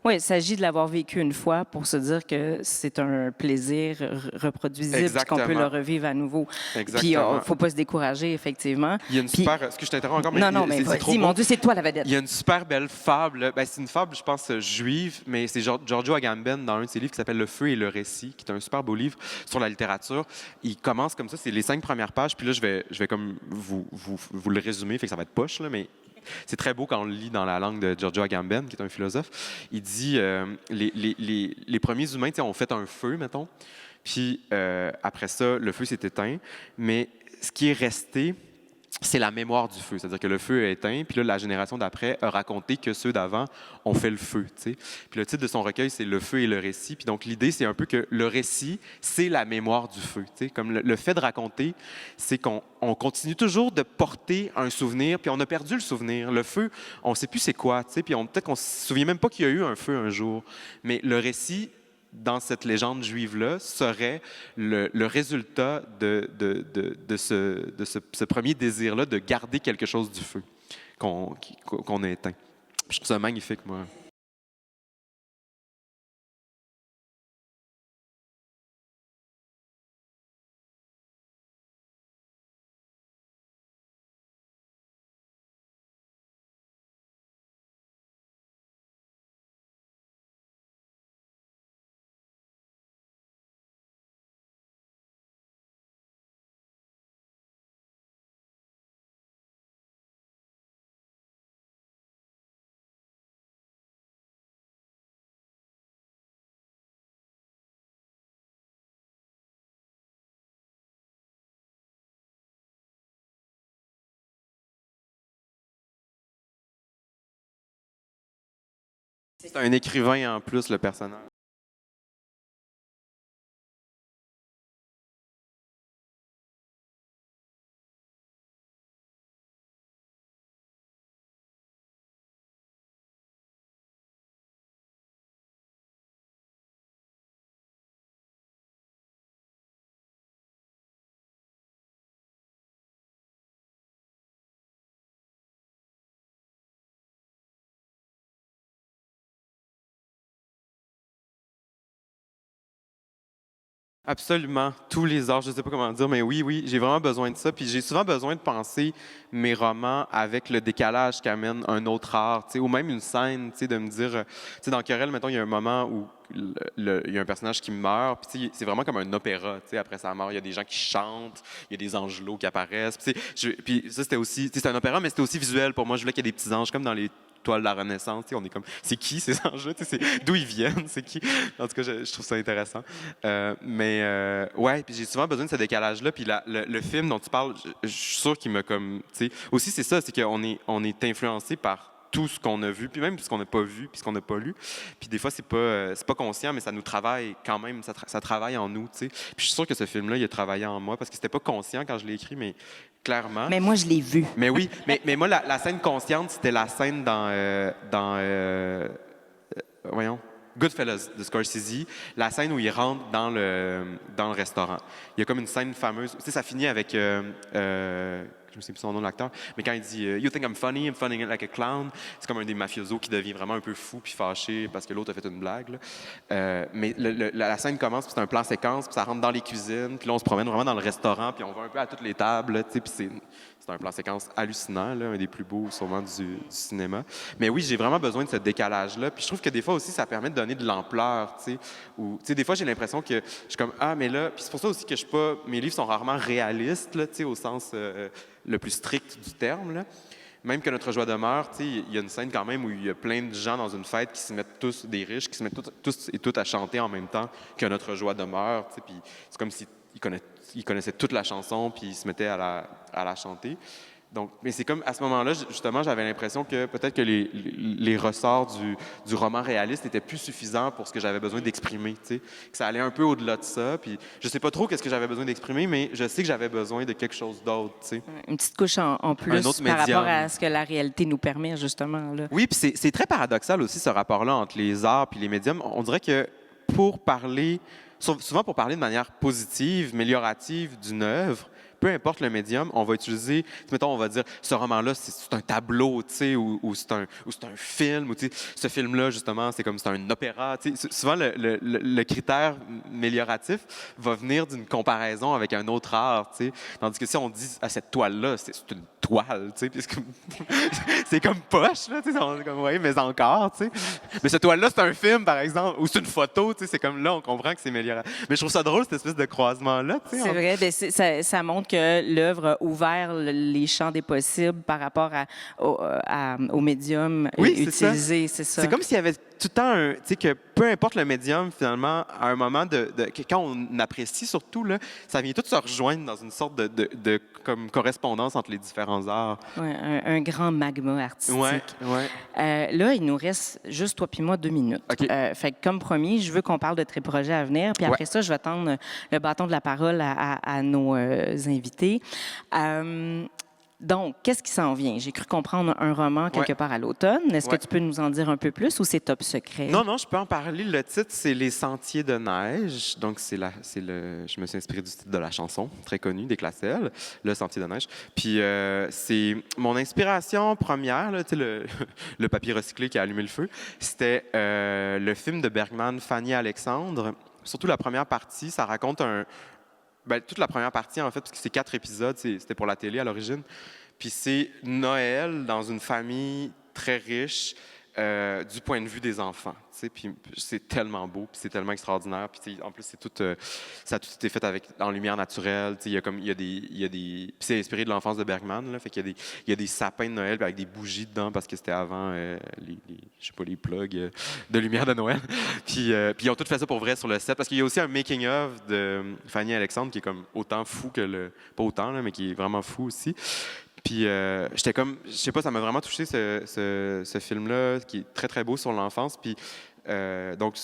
Oui, il s'agit de l'avoir vécu une fois pour se dire que c'est un plaisir reproduisible, puis qu'on peut le revivre à nouveau. Puis il ne faut pas se décourager, effectivement. Il y a une super... Est-ce que je t'interromps encore? Non, mais vas-y, mon Dieu, c'est toi la vedette. Il y a une super belle fable. Ben, c'est une fable, je pense, juive, mais c'est Giorgio Agamben dans un de ses livres qui s'appelle Le feu et le récit, qui est un super beau livre sur la littérature. Il commence comme ça, c'est les 5 premières pages, puis là, je vais comme vous le résumer, fait que ça va être poche, là, mais c'est très beau quand on le lit dans la langue de Giorgio Agamben, qui est un philosophe. Il dit les premiers humains ont fait un feu, mettons, puis après ça, le feu s'est éteint, mais ce qui est resté, c'est la mémoire du feu. C'est-à-dire que le feu est éteint, puis là, la génération d'après a raconté que ceux d'avant ont fait le feu. T'sais. Puis le titre de son recueil, c'est Le feu et le récit. Puis donc, l'idée, c'est un peu que le récit, c'est la mémoire du feu. T'sais. Comme le fait de raconter, c'est qu'on continue toujours de porter un souvenir, puis on a perdu le souvenir. Le feu, on ne sait plus c'est quoi, puis peut-être qu'on ne se souvient même pas qu'il y a eu un feu un jour. Mais le récit, dans cette légende juive-là, serait le résultat de ce premier désir-là de garder quelque chose du feu qu'on a éteint. Je trouve ça magnifique, moi. C'est un écrivain en plus, le personnage. Absolument, tous les arts, je ne sais pas comment dire, mais oui, j'ai vraiment besoin de ça. Puis j'ai souvent besoin de penser mes romans avec le décalage qu'amène un autre art, ou même une scène, de me dire, dans Querelle, mettons, il y a un moment où il y a un personnage qui meurt, puis c'est vraiment comme un opéra, après sa mort, il y a des gens qui chantent, il y a des angelots qui apparaissent. Puis ça, c'était aussi, c'est un opéra, mais c'était aussi visuel pour moi. Je voulais qu'il y ait des petits anges comme dans les toile de la Renaissance, on est comme, c'est qui ces anges-là, d'où ils viennent, c'est qui? En tout cas, je trouve ça intéressant. Ouais, puis j'ai souvent besoin de ce décalage-là, puis le film dont tu parles, je suis sûr qu'il m'a comme, aussi c'est ça, c'est qu'on est influencé par tout ce qu'on a vu, puis même ce qu'on n'a pas vu, puis ce qu'on n'a pas lu. Puis des fois, c'est pas conscient, mais ça nous travaille quand même, ça travaille en nous, Puis je suis sûr que ce film-là, il a travaillé en moi, parce que c'était pas conscient quand je l'ai écrit, mais clairement. Mais moi, je l'ai vu. Mais oui, mais moi, la scène consciente, c'était la scène voyons, Goodfellas de Scorsese, la scène où il rentre dans le restaurant. Il y a comme une scène fameuse, ça finit avec je ne sais plus son nom de l'acteur, mais quand il dit You think I'm funny like a clown, c'est comme un des mafiosos qui devient vraiment un peu fou puis fâché parce que l'autre a fait une blague. Mais la scène commence, puis c'est un plan séquence, puis ça rentre dans les cuisines, puis là on se promène vraiment dans le restaurant, puis on va un peu à toutes les tables, puis c'est un plan séquence hallucinant, là, un des plus beaux sûrement du cinéma. Mais oui, j'ai vraiment besoin de ce décalage-là. Puis je trouve que des fois aussi, ça permet de donner de l'ampleur. Des fois, j'ai l'impression que je suis comme ah, mais là, puis c'est pour ça aussi que je suis pas. Mes livres sont rarement réalistes, là, au sens le plus strict du terme. Là. Même que Notre joie demeure, il y a une scène quand même où il y a plein de gens dans une fête qui se mettent tous, des riches, qui se mettent tous et toutes à chanter en même temps que Notre joie demeure. Puis c'est comme si ils connaissaient toute la chanson, puis ils se mettaient à la chanter. Donc, mais c'est comme, à ce moment-là, justement, j'avais l'impression que peut-être que les ressorts du roman réaliste étaient plus suffisants pour ce que j'avais besoin d'exprimer, que ça allait un peu au-delà de ça. Puis je sais pas trop qu'est-ce que j'avais besoin d'exprimer, mais je sais que j'avais besoin de quelque chose d'autre, Une petite couche en plus par rapport à ce que la réalité nous permet, justement. Là. Oui, puis c'est très paradoxal aussi, ce rapport-là entre les arts et les médiums. On dirait que souvent pour parler de manière positive, améliorative d'une œuvre, peu importe le médium, on va utiliser, mettons, on va dire, ce roman-là, c'est un tableau, tu sais, ou c'est un film, ou tu sais, ce film-là, justement, c'est un opéra. Tu sais, souvent, le critère amélioratif va venir d'une comparaison avec un autre art, tu sais. Tandis que si on dit à cette toile-là, c'est une toile, tu sais, puis c'est comme poche, là, tu sais, on est comme, oui, mais encore, tu sais. Mais cette toile-là, c'est un film, par exemple, ou c'est une photo, tu sais, c'est comme là, on comprend que c'est amélioratif. Mais je trouve ça drôle, cette espèce de croisement-là, tu sais. C'est vrai, ben ça montre que l'œuvre a ouvert les champs des possibles par rapport au médium utilisé, c'est ça. C'est comme s'il y avait tout le temps tu sais, que peu importe le médium, finalement, à un moment quand on apprécie surtout, là, ça vient tout se rejoindre dans une sorte de comme correspondance entre les différents arts. Ouais, un grand magma artistique. Ouais. Là, il nous reste juste toi puis moi 2 minutes. OK. Fait que comme promis, je veux qu'on parle de tes projets à venir. Puis après ça, je vais tendre le bâton de la parole à nos invités. Donc, qu'est-ce qui s'en vient? J'ai cru comprendre un roman quelque part à l'automne. Est-ce que tu peux nous en dire un peu plus ou c'est top secret? Non, je peux en parler. Le titre, c'est Les Sentiers de neige. Donc, je me suis inspiré du titre de la chanson, très connue, des Classelles, Le Sentier de neige. Puis, c'est mon inspiration première, là, tu sais, le papier recyclé qui a allumé le feu. C'était le film de Bergman, Fanny Alexandre. Surtout la première partie, ça raconte toute la première partie, en fait, parce que c'est 4 épisodes, c'était pour la télé à l'origine. Puis c'est Noël dans une famille très riche du point de vue des enfants. Puis c'est tellement beau, puis c'est tellement extraordinaire. Puis en plus, ça a tout été fait en lumière naturelle. Il y a des puis c'est inspiré de l'enfance de Bergman. Là, fait qu'il y a des sapins de Noël avec des bougies dedans parce que c'était avant les plugs de lumière de Noël. Puis ils ont tout fait ça pour vrai sur le set parce qu'il y a aussi un making of de Fanny Alexandre qui est comme autant fou pas autant là, mais qui est vraiment fou aussi. Puis j'étais comme, je sais pas, ça m'a vraiment touché ce film-là qui est très très beau sur l'enfance. Puis donc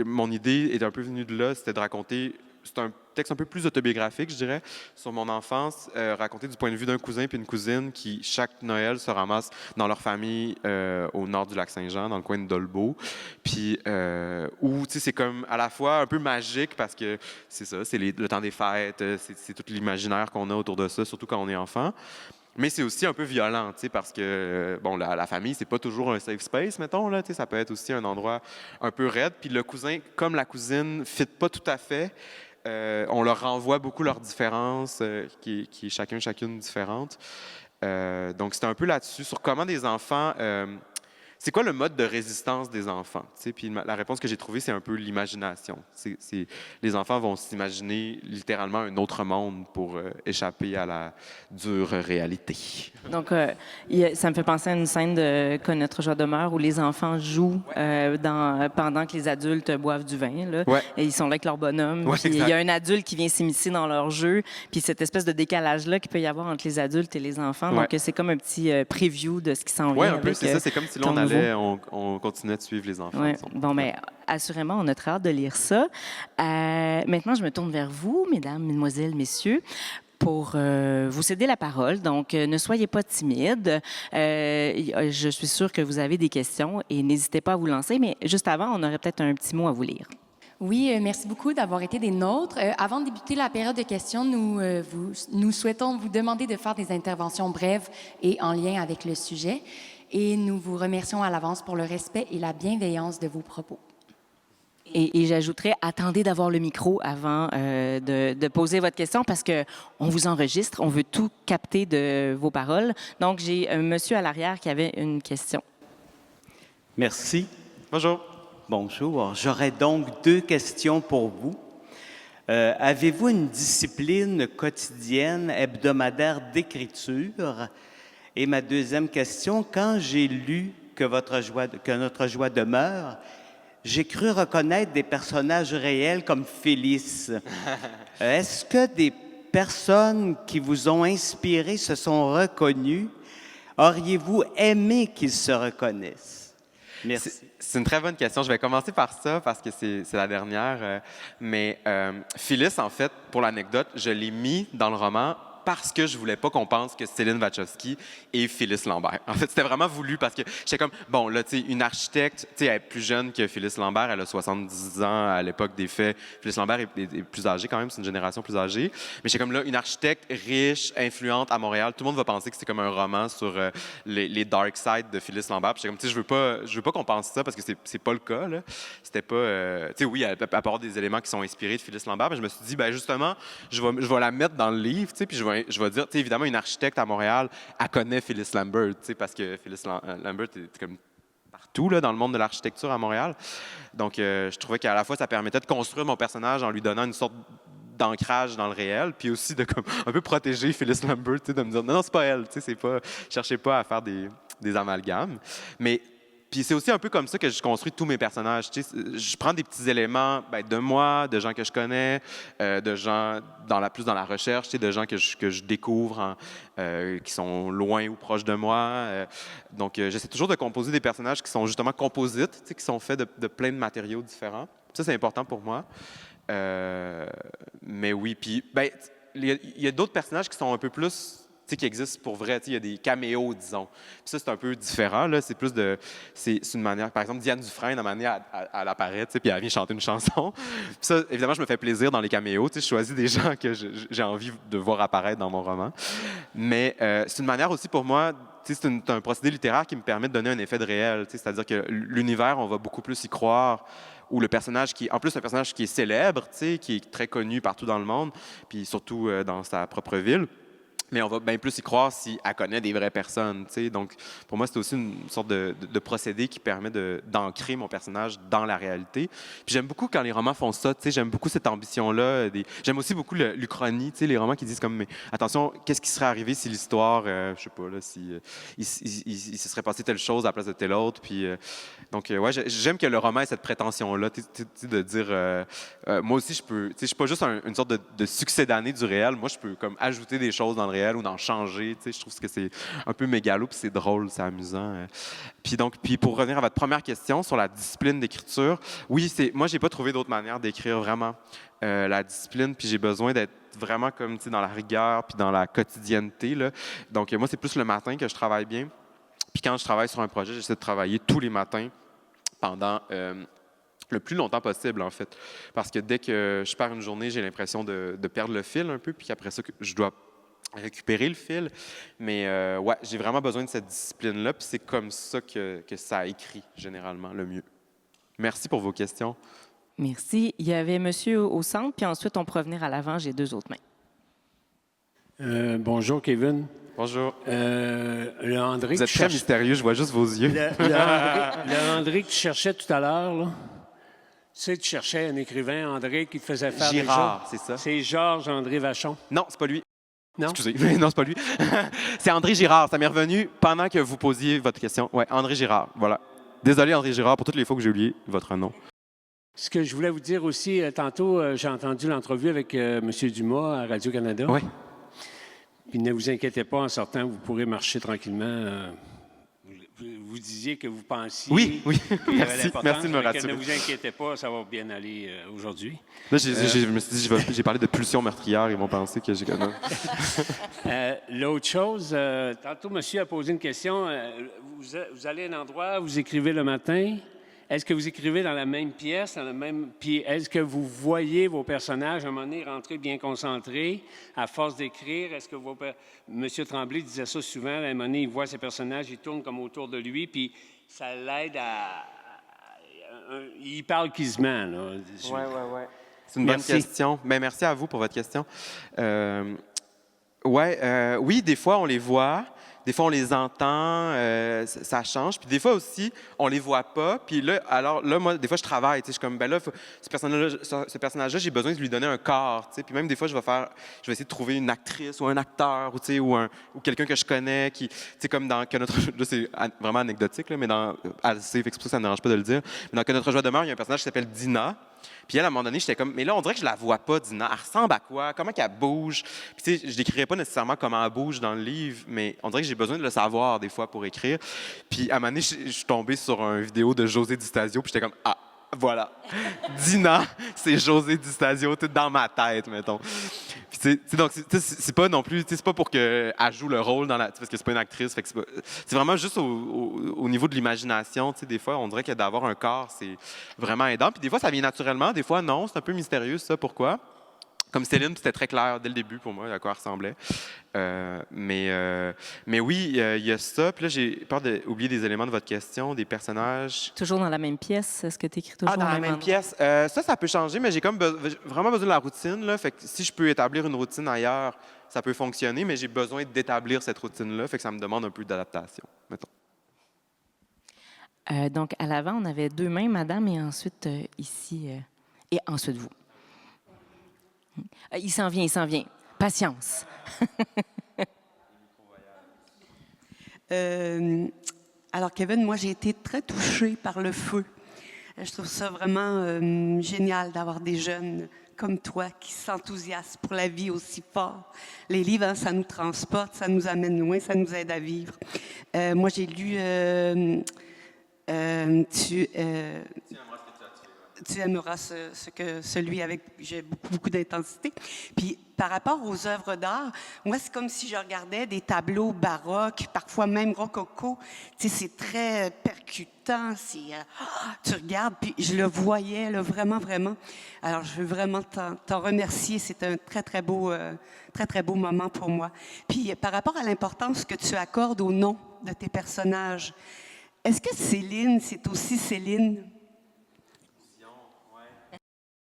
mon idée est un peu venue de là, c'était de raconter. C'est un texte un peu plus autobiographique, je dirais, sur mon enfance, raconté du point de vue d'un cousin puis une cousine qui, chaque Noël, se ramassent dans leur famille au nord du lac Saint-Jean, dans le coin de Dolbeau. Puis, où, tu sais, c'est comme à la fois un peu magique parce que c'est ça, c'est le temps des fêtes, c'est tout l'imaginaire qu'on a autour de ça, surtout quand on est enfant. Mais c'est aussi un peu violent, tu sais, parce que, bon, la famille, c'est pas toujours un safe space, mettons, là, tu sais, ça peut être aussi un endroit un peu raide. Puis le cousin, comme la cousine, ne fit pas tout à fait. On leur renvoie beaucoup leurs différences, qui est chacune différente. Donc, c'était un peu là-dessus, sur comment des enfants... c'est quoi le mode de résistance des enfants? Puis la réponse que j'ai trouvée, c'est un peu l'imagination. Les enfants vont s'imaginer littéralement un autre monde pour échapper à la dure réalité. Donc, ça me fait penser à une scène de Que notre joie demeure où les enfants jouent pendant que les adultes boivent du vin. Là, et ils sont là avec leur bonhomme. Puis il y a un adulte qui vient s'immiscer dans leur jeu. Puis cette espèce de décalage-là qu'il peut y avoir entre les adultes et les enfants. Donc, c'est comme un petit preview de ce qui s'en vient. Oui, un peu, c'est ça. C'est comme si là, on continuait de suivre les enfants. Ouais. Bon, mais assurément, on a très hâte de lire ça. Maintenant, je me tourne vers vous, mesdames, mesdemoiselles, messieurs, pour vous céder la parole. Donc, ne soyez pas timides. Je suis sûre que vous avez des questions et n'hésitez pas à vous lancer. Mais juste avant, on aurait peut-être un petit mot à vous lire. Oui, merci beaucoup d'avoir été des nôtres. Avant de débuter la période de questions, nous souhaitons vous demander de faire des interventions brèves et en lien avec le sujet. Et nous vous remercions à l'avance pour le respect et la bienveillance de vos propos. Et j'ajouterais, attendez d'avoir le micro avant de poser votre question parce qu'on vous enregistre, on veut tout capter de vos paroles. Donc, j'ai un monsieur à l'arrière qui avait une question. Merci. Bonjour. Bonjour. J'aurais donc 2 questions pour vous. Avez-vous une discipline quotidienne, hebdomadaire d'écriture? Et ma deuxième question, quand j'ai lu que notre joie demeure, j'ai cru reconnaître des personnages réels comme Félix. Est-ce que des personnes qui vous ont inspiré se sont reconnues? Auriez-vous aimé qu'ils se reconnaissent? Merci. C'est une très bonne question. Je vais commencer par ça parce que c'est la dernière. Mais Phyllis, en fait, pour l'anecdote, je l'ai mis dans le roman parce que je voulais pas qu'on pense que Céline Wachowski et Phyllis Lambert. En fait, c'était vraiment voulu parce que j'étais comme, bon, là, tu sais, une architecte, tu sais, elle est plus jeune que Phyllis Lambert, elle a 70 ans à l'époque des faits. Phyllis Lambert est plus âgée quand même, c'est une génération plus âgée. Mais j'étais comme là, une architecte riche, influente à Montréal, tout le monde va penser que c'est comme un roman sur les dark sides de Phyllis Lambert. Puis j'étais comme, tu sais, je veux pas qu'on pense ça parce que c'est pas le cas, là. C'était pas, tu sais, oui, elle peut avoir des éléments qui sont inspirés de Phyllis Lambert, mais je me suis dit, ben justement, je vais la mettre dans le livre, tu sais, puis je vais dire, tu sais, évidemment, une architecte à Montréal, elle connaît Phyllis Lambert, tu sais, parce que Phyllis Lambert est comme partout là, dans le monde de l'architecture à Montréal. Donc, je trouvais qu'à la fois, ça permettait de construire mon personnage en lui donnant une sorte d'ancrage dans le réel, puis aussi de comme un peu protéger Phyllis Lambert, tu sais, de me dire, non, c'est pas elle, tu sais, c'est pas, cherchez pas à faire des amalgames. Mais puis c'est aussi un peu comme ça que je construis tous mes personnages. Tu sais, je prends des petits éléments de moi, de gens que je connais, de gens plus dans la recherche, tu sais, de gens que je découvre, qui sont loin ou proches de moi. Donc, j'essaie toujours de composer des personnages qui sont justement composites, tu sais, qui sont faits de plein de matériaux différents. Ça, c'est important pour moi. Mais oui, puis il y a d'autres personnages qui sont un peu plus... Tu sais, qui existent pour vrai. Il y a des caméos, disons. Puis ça, c'est un peu différent. Là. C'est plus de... C'est une manière... Par exemple, Diane Dufresne, à un moment donné, elle apparaît, puis elle vient chanter une chanson. Puis ça, évidemment, je me fais plaisir dans les caméos. Je choisis des gens que j'ai envie de voir apparaître dans mon roman. Mais c'est une manière aussi pour moi... C'est un procédé littéraire qui me permet de donner un effet de réel. C'est-à-dire que l'univers, on va beaucoup plus y croire. Ou le personnage en plus, un personnage qui est célèbre, qui est très connu partout dans le monde, puis surtout dans sa propre ville. Mais on va bien plus y croire si elle connaît des vraies personnes. T'sais. Donc, pour moi, c'est aussi une sorte de procédé qui permet d'ancrer mon personnage dans la réalité. Puis j'aime beaucoup quand les romans font ça. J'aime beaucoup cette ambition-là. J'aime aussi beaucoup l'Uchronie, les romans qui disent comme, mais attention, qu'est-ce qui serait arrivé si l'histoire, je sais pas, là, si il se serait passé telle chose à la place de telle autre. Puis, donc, ouais, j'aime que le roman ait cette prétention-là, de dire, moi aussi, je suis pas juste une sorte de succédané du réel. Moi, je peux comme ajouter des choses dans le réel ou d'en changer. Je trouve que c'est un peu mégalo, puis c'est drôle, c'est amusant. Puis pour revenir à votre première question sur la discipline d'écriture, oui, moi, j'ai pas trouvé d'autre manière d'écrire vraiment la discipline, puis j'ai besoin d'être vraiment comme dans la rigueur, puis dans la quotidienneté. Là. Donc, moi, c'est plus le matin que je travaille bien. Puis quand je travaille sur un projet, j'essaie de travailler tous les matins pendant... le plus longtemps possible, en fait. Parce que dès que je perds une journée, j'ai l'impression de perdre le fil un peu, puis après ça, je dois récupérer le fil. Mais ouais, j'ai vraiment besoin de cette discipline-là, puis c'est comme ça que ça écrit, généralement, le mieux. Merci pour vos questions. Merci. Il y avait monsieur au centre, puis ensuite, on pourra venir à l'avant. J'ai 2 autres mains. Bonjour, Kevin. Bonjour. Le André Vous êtes très mystérieux, je vois juste vos yeux. Le André que tu cherchais tout à l'heure, là. Tu sais, tu cherchais un écrivain, André, qui te faisait faire Girard, des c'est ça? C'est Georges-André Vachon. Non, c'est pas lui. Non? Excusez, non, c'est pas lui. C'est André Girard. Ça m'est revenu pendant que vous posiez votre question. Oui, André Girard, voilà. Désolé, André Girard, pour toutes les fois que j'ai oublié votre nom. Ce que je voulais vous dire aussi, tantôt, j'ai entendu l'entrevue avec M. Dumas à Radio-Canada. Oui. Puis ne vous inquiétez pas, en sortant, vous pourrez marcher tranquillement. Vous disiez que vous pensiez... Oui. Merci de me rassurer. rassurer. Ne vous inquiétez pas, ça va bien aller aujourd'hui. Là, je me suis dit, j'ai parlé de pulsion meurtrière, ils vont penser que j'ai... L'autre chose, tantôt, monsieur a posé une question. Vous allez à un endroit, vous écrivez le matin. Est-ce que vous écrivez dans la même pièce, puis est-ce que vous voyez vos personnages à un moment donné rentrer bien concentrés à force d'écrire? Est-ce que Monsieur Tremblay disait ça souvent, à un moment donné, il voit ses personnages, il tourne comme autour de lui, puis ça l'aide il parle quasiment, là. Oui. C'est une bonne question. Bien, merci à vous pour votre question. Oui, des fois, on les voit. Des fois, on les entend, ça change. Puis des fois aussi, on les voit pas. Puis là, moi, des fois, je travaille. Je suis comme, ben là, ce personnage-là, j'ai besoin de lui donner un corps. Puis même des fois, je vais essayer de trouver une actrice ou un acteur ou quelqu'un que je connais qui, comme dans Que notre... Là, c'est vraiment anecdotique, là, mais dans Alcé, fait que ça ne me dérange pas de le dire. Mais dans Que notre joie demeure, il y a un personnage qui s'appelle Dina. Puis elle, à un moment donné, j'étais comme, mais là, on dirait que je la vois pas, Dina. Elle ressemble à quoi? Comment qu'elle bouge? Puis tu sais, je décrirais pas nécessairement comment elle bouge dans le livre, mais on dirait que j'ai besoin de le savoir des fois pour écrire. Puis à un moment donné, je suis tombé sur une vidéo de José Di Stasio, puis j'étais comme, ah, Voilà. Dina, c'est José Di Stasio, tout dans ma tête, mettons. Puis, donc, c'est pas non plus, c'est pas pour qu'elle joue le rôle parce que c'est pas une actrice. Fait que c'est vraiment juste au niveau de l'imagination. Des fois, on dirait que d'avoir un corps, c'est vraiment aidant. Puis des fois, ça vient naturellement. Des fois, non. C'est un peu mystérieux, ça. Pourquoi? Comme Céline, c'était très clair dès le début pour moi à quoi elle ressemblait. Mais oui, il y a ça. Puis là, j'ai peur d'oublier des éléments de votre question, des personnages. Toujours dans la même pièce? Est-ce que tu écris toujours Ah, dans au la même même endroit? pièce. Ça peut changer, mais j'ai comme vraiment besoin de la routine. Là. Fait que si je peux établir une routine ailleurs, ça peut fonctionner, mais j'ai besoin d'établir cette routine-là. Fait que ça me demande un peu d'adaptation, mettons. Donc, à l'avant, on avait 2 mains, madame, et ensuite ici, et ensuite vous. Il s'en vient, il s'en vient. Patience. Alors, Kevin, moi, j'ai été très touchée par le feu. Je trouve ça vraiment génial d'avoir des jeunes comme toi qui s'enthousiasment pour la vie aussi fort. Les livres, hein, ça nous transporte, ça nous amène loin, ça nous aide à vivre. Moi, j'ai lu Tu aimeras celui avec j'ai beaucoup d'intensité. Puis par rapport aux œuvres d'art, moi c'est comme si je regardais des tableaux baroques, parfois même rococo. Tu sais, c'est très percutant. Tu regardes, puis je le voyais là, vraiment, vraiment. Alors je veux vraiment t'en remercier. C'est un très beau moment pour moi. Puis par rapport à l'importance que tu accordes au nom de tes personnages, est-ce que Céline, c'est aussi Céline?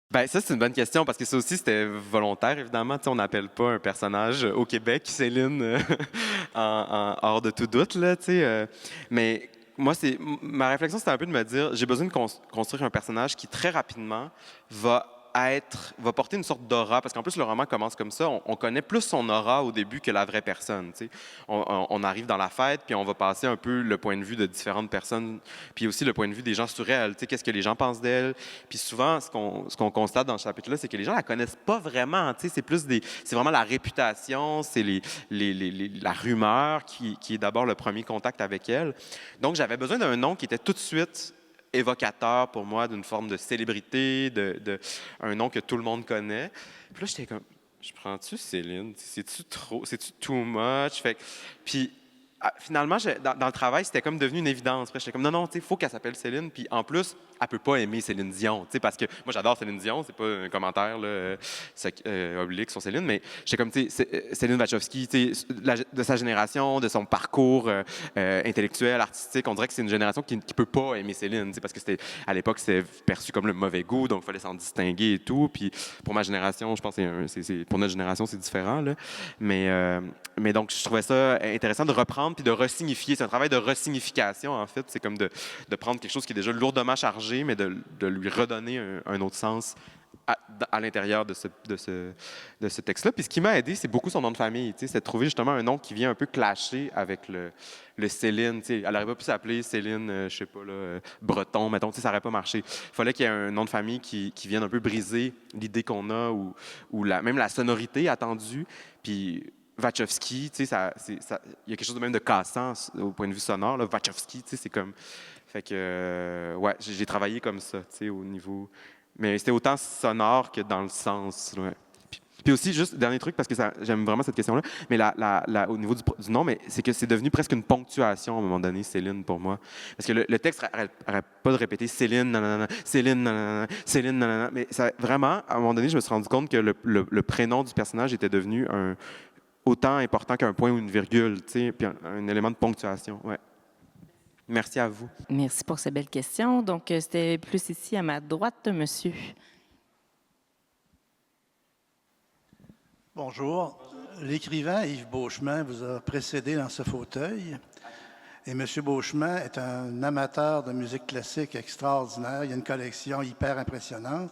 Ben ça, c'est une bonne question parce que ça aussi, c'était volontaire, évidemment. On n'appelle pas un personnage au Québec Céline hors de tout doute. Là, mais moi, ma réflexion, c'était un peu de me dire, j'ai besoin de construire un personnage qui, très rapidement, va porter une sorte d'aura, parce qu'en plus, le roman commence comme ça. On connaît plus son aura au début que la vraie personne. On arrive dans la fête, puis on va passer un peu le point de vue de différentes personnes, puis aussi le point de vue des gens sur elle. Qu'est-ce que les gens pensent d'elle? Puis souvent, ce qu'on constate dans ce chapitre-là, c'est que les gens la connaissent pas vraiment. C'est vraiment la réputation, c'est la rumeur qui est d'abord le premier contact avec elle. Donc, j'avais besoin d'un nom qui était tout de suite évocateur pour moi d'une forme de célébrité, un nom que tout le monde connaît. Puis là, j'étais comme, je prends-tu Céline? C'est-tu trop? C'est-tu too much? Puis finalement, dans le travail, c'était comme devenu une évidence. J'étais comme, non, il faut qu'elle s'appelle Céline. Puis en plus, elle peut pas aimer Céline Dion. Parce que moi, j'adore Céline Dion. C'est pas un commentaire là, oblique sur Céline, mais j'étais comme, Céline Wachowski, de sa génération, de son parcours intellectuel, artistique, on dirait que c'est une génération qui peut pas aimer Céline. Parce que à l'époque, c'était perçu comme le mauvais goût, donc il fallait s'en distinguer et tout. Puis pour ma génération, je pense que pour notre génération, c'est différent. Là. Mais donc, je trouvais ça intéressant de reprendre puis de resignifier. C'est un travail de resignification, en fait. C'est comme de prendre quelque chose qui est déjà lourdement chargé, mais de lui redonner un autre sens à l'intérieur de ce texte-là. Puis ce qui m'a aidé, c'est beaucoup son nom de famille. C'est de trouver justement un nom qui vient un peu clasher avec le Céline. Elle n'aurait pas pu s'appeler Céline, je sais pas, là, Breton, mettons. Ça n'aurait pas marché. Il fallait qu'il y ait un nom de famille qui vienne un peu briser l'idée qu'on a ou même la sonorité attendue. Puis Wachowski, il y a quelque chose de même de cassant au point de vue sonore. Là. Wachowski, c'est comme... Fait que, ouais, j'ai travaillé comme ça, au niveau... Mais c'était autant sonore que dans le sens. Ouais. Puis aussi, juste, dernier truc, parce que j'aime vraiment cette question-là, mais au niveau du nom, mais c'est que c'est devenu presque une ponctuation à un moment donné, Céline, pour moi. Parce que le texte n'arrête pas de répéter Céline, nanana, Céline, nanana, Céline, nanana. Mais vraiment, à un moment donné, je me suis rendu compte que le prénom du personnage était devenu autant important qu'un point ou une virgule, puis un élément de ponctuation. Ouais. Merci à vous. Merci pour ces belles questions. Donc, c'était plus ici à ma droite, monsieur. Bonjour. L'écrivain Yves Beauchemin vous a précédé dans ce fauteuil. Et M. Beauchemin est un amateur de musique classique extraordinaire. Il a une collection hyper impressionnante.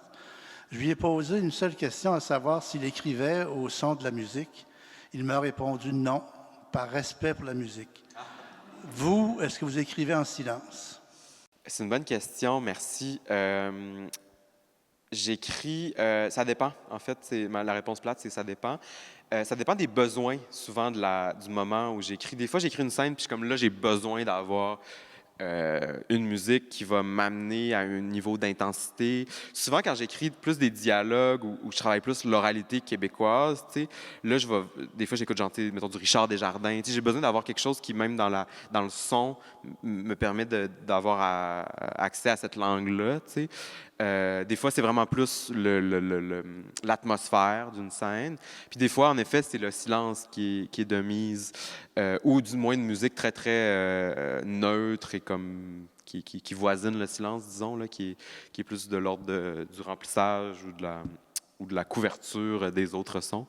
Je lui ai posé une seule question, à savoir s'il écrivait au son de la musique. Il m'a répondu non, par respect pour la musique. Vous, est-ce que vous écrivez en silence? C'est une bonne question, merci. J'écris, ça dépend. En fait, la réponse plate, c'est ça dépend. Ça dépend des besoins, souvent, du moment où j'écris. Des fois, j'écris une scène, puis comme là, j'ai besoin d'avoir une musique qui va m'amener à un niveau d'intensité. Souvent, quand j'écris plus des dialogues ou je travaille plus l'oralité québécoise, tu sais, là, des fois, j'écoute, genre, mettons, du Richard Desjardins. Tu sais, j'ai besoin d'avoir quelque chose qui, même dans le son, me permet d'avoir accès à cette langue-là, tu sais. Des fois, c'est vraiment plus l'atmosphère d'une scène. Puis des fois, en effet, c'est le silence qui est de mise, ou du moins une musique très, très neutre et comme qui voisine le silence, disons, là, qui est plus de l'ordre du remplissage ou de la couverture des autres sons.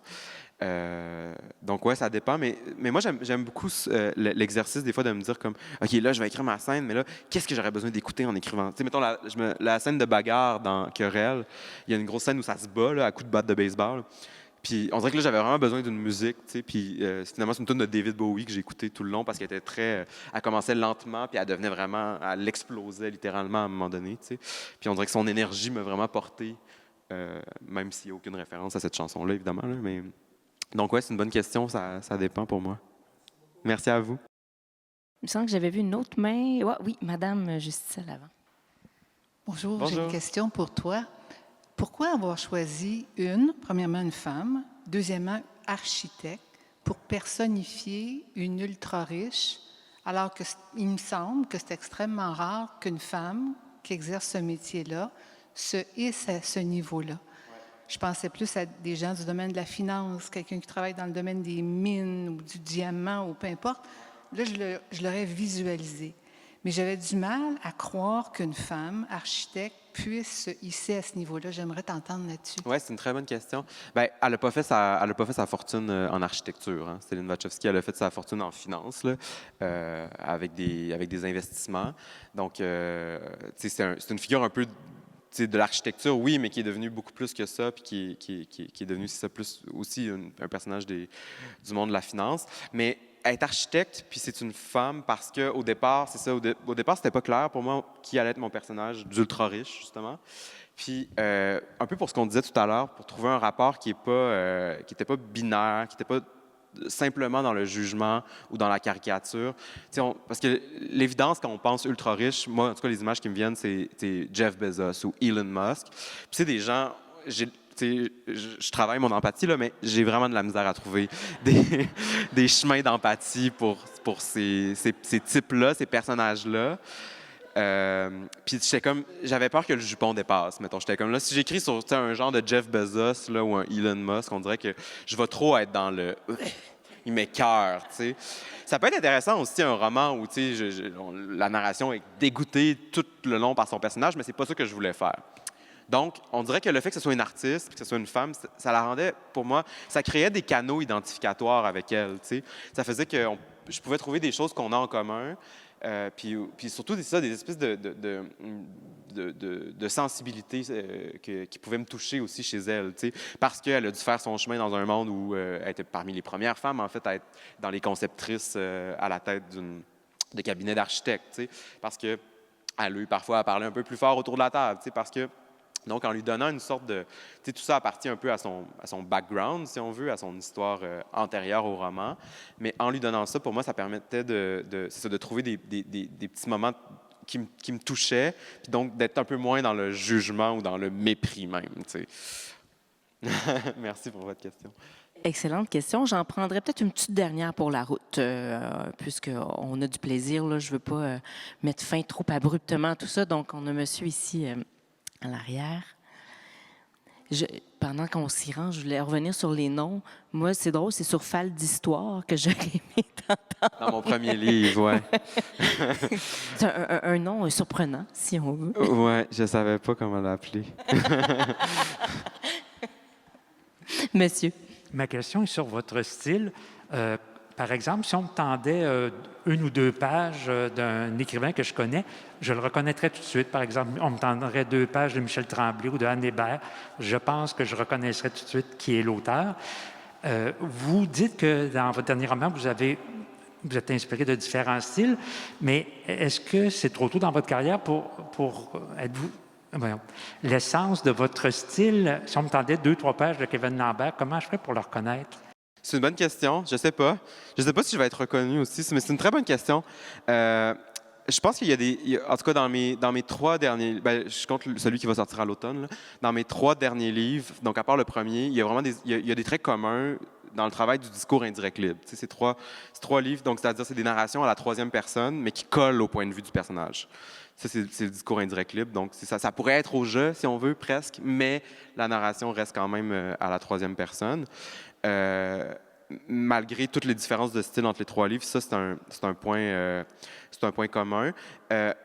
Donc, ouais, ça dépend. Mais moi, j'aime beaucoup l'exercice, des fois, de me dire comme, OK, là, je vais écrire ma scène, mais là, qu'est-ce que j'aurais besoin d'écouter en écrivant? Tu sais, mettons, la scène de bagarre dans Querelle, il y a une grosse scène où ça se bat, là, à coups de batte de baseball. Puis, on dirait que là, j'avais vraiment besoin d'une musique, tu sais. Puis, finalement, c'est une tune de David Bowie que j'ai écoutée tout le long parce qu'elle était très... elle commençait lentement, puis elle devenait vraiment... Elle explosait littéralement à un moment donné, tu sais. Puis, on dirait que son énergie m'a vraiment porté, même s'il n'y a aucune référence à cette chanson-là, évidemment, là, mais... Donc, ouais, c'est une bonne question. Ça dépend pour moi. Merci à vous. Il me semble que j'avais vu une autre main. Ouais, oui, Madame Justicia Lavant. Bonjour, j'ai une question pour toi. Pourquoi avoir choisi premièrement, une femme, deuxièmement, architecte, pour personnifier une ultra-riche, alors qu'il me semble que c'est extrêmement rare qu'une femme qui exerce ce métier-là se hisse à ce niveau-là? Je pensais plus à des gens du domaine de la finance, quelqu'un qui travaille dans le domaine des mines ou du diamant ou peu importe. Là, je l'aurais visualisé. Mais j'avais du mal à croire qu'une femme architecte puisse se hisser à ce niveau-là. J'aimerais t'entendre là-dessus. Oui, c'est une très bonne question. Bien, elle n'a pas fait sa fortune en architecture. Hein. Céline Wachowski, elle a fait sa fortune en finance, là, avec des investissements. Donc, c'est une figure un peu de l'architecture, oui, mais qui est devenu beaucoup plus que ça, puis qui est devenu ça, plus aussi un personnage du monde de la finance. Mais être architecte, puis c'est une femme parce qu'au départ, c'est ça, au départ, c'était pas clair pour moi qui allait être mon personnage d'ultra riche, justement. Puis, un peu pour ce qu'on disait tout à l'heure, pour trouver un rapport qui n'était pas binaire, qui n'était pas simplement dans le jugement ou dans la caricature. Parce que l'évidence, quand on pense ultra riche, moi, en tout cas, les images qui me viennent, c'est Jeff Bezos ou Elon Musk. Puis c'est des gens... je travaille mon empathie, là, mais j'ai vraiment de la misère à trouver des chemins d'empathie pour ces types-là, ces personnages-là. Puis j'avais peur que le jupon dépasse, mettons. J'étais comme là, si j'écris sur un genre de Jeff Bezos là, ou un Elon Musk, on dirait que je vais trop être dans le... il m'écoeure, tu sais. Ça peut être intéressant aussi, un roman où, tu sais, la narration est dégoûtée tout le long par son personnage, mais c'est pas ça que je voulais faire. Donc, on dirait que le fait que ce soit une artiste, que ce soit une femme, ça la rendait, pour moi, ça créait des canaux identificatoires avec elle, tu sais. Ça faisait que je pouvais trouver des choses qu'on a en commun, puis surtout des espèces de sensibilité qui pouvaient me toucher aussi chez elle, tu sais, parce qu'elle a dû faire son chemin dans un monde où elle était parmi les premières femmes, en fait, à être dans les conceptrices à la tête de cabinet d'architectes, tu sais, parce qu'elle a eu parfois à parler un peu plus fort autour de la table, tu sais, parce que donc, en lui donnant une sorte de... Tu sais, tout ça appartient un peu à son background, si on veut, à son histoire antérieure au roman. Mais en lui donnant ça, pour moi, ça permettait de trouver des petits moments qui me touchaient, puis donc d'être un peu moins dans le jugement ou dans le mépris même, tu sais. Merci pour votre question. Excellente question. J'en prendrais peut-être une petite dernière pour la route, puisqu'on a du plaisir. Là. Je ne veux pas mettre fin trop abruptement à tout ça. Donc, on a monsieur ici... à l'arrière. Pendant qu'on s'y rend, je voulais revenir sur les noms. Moi, c'est drôle, c'est sur Fall d'Histoire que j'aurais aimé t'entendre. Dans mon premier livre, oui. C'est un nom surprenant, si on veut. Oui, je ne savais pas comment l'appeler. Monsieur. Ma question est sur votre style. Par exemple, si on me tendait une ou deux pages d'un écrivain que je connais, je le reconnaîtrais tout de suite. Par exemple, on me tendrait 2 pages de Michel Tremblay ou de Anne Hébert. Je pense que je reconnaîtrais tout de suite qui est l'auteur. Vous dites que dans votre dernier roman, vous êtes inspiré de différents styles, mais est-ce que c'est trop tôt dans votre carrière pour êtes-vous... Voyons. L'essence de votre style, si on me tendait 2-3 pages de Kevin Lambert, comment je ferais pour le reconnaître? C'est une bonne question. Je sais pas. Je sais pas si je vais être reconnu aussi, mais c'est une très bonne question. Je pense qu'il y a en tout cas, dans mes 3 derniers... Ben, je compte celui qui va sortir à l'automne. Là. Dans mes 3 derniers livres, donc à part le premier, il y a vraiment il y a des traits communs dans le travail du discours indirect libre. Tu sais, c'est trois livres, donc c'est-à-dire c'est des narrations à la 3e personne, mais qui collent au point de vue du personnage. Ça, c'est le discours indirect libre. Donc, ça pourrait être au jeu, si on veut, presque, mais la narration reste quand même à la 3e personne. Malgré toutes les différences de style entre les 3 livres, ça, c'est un point commun.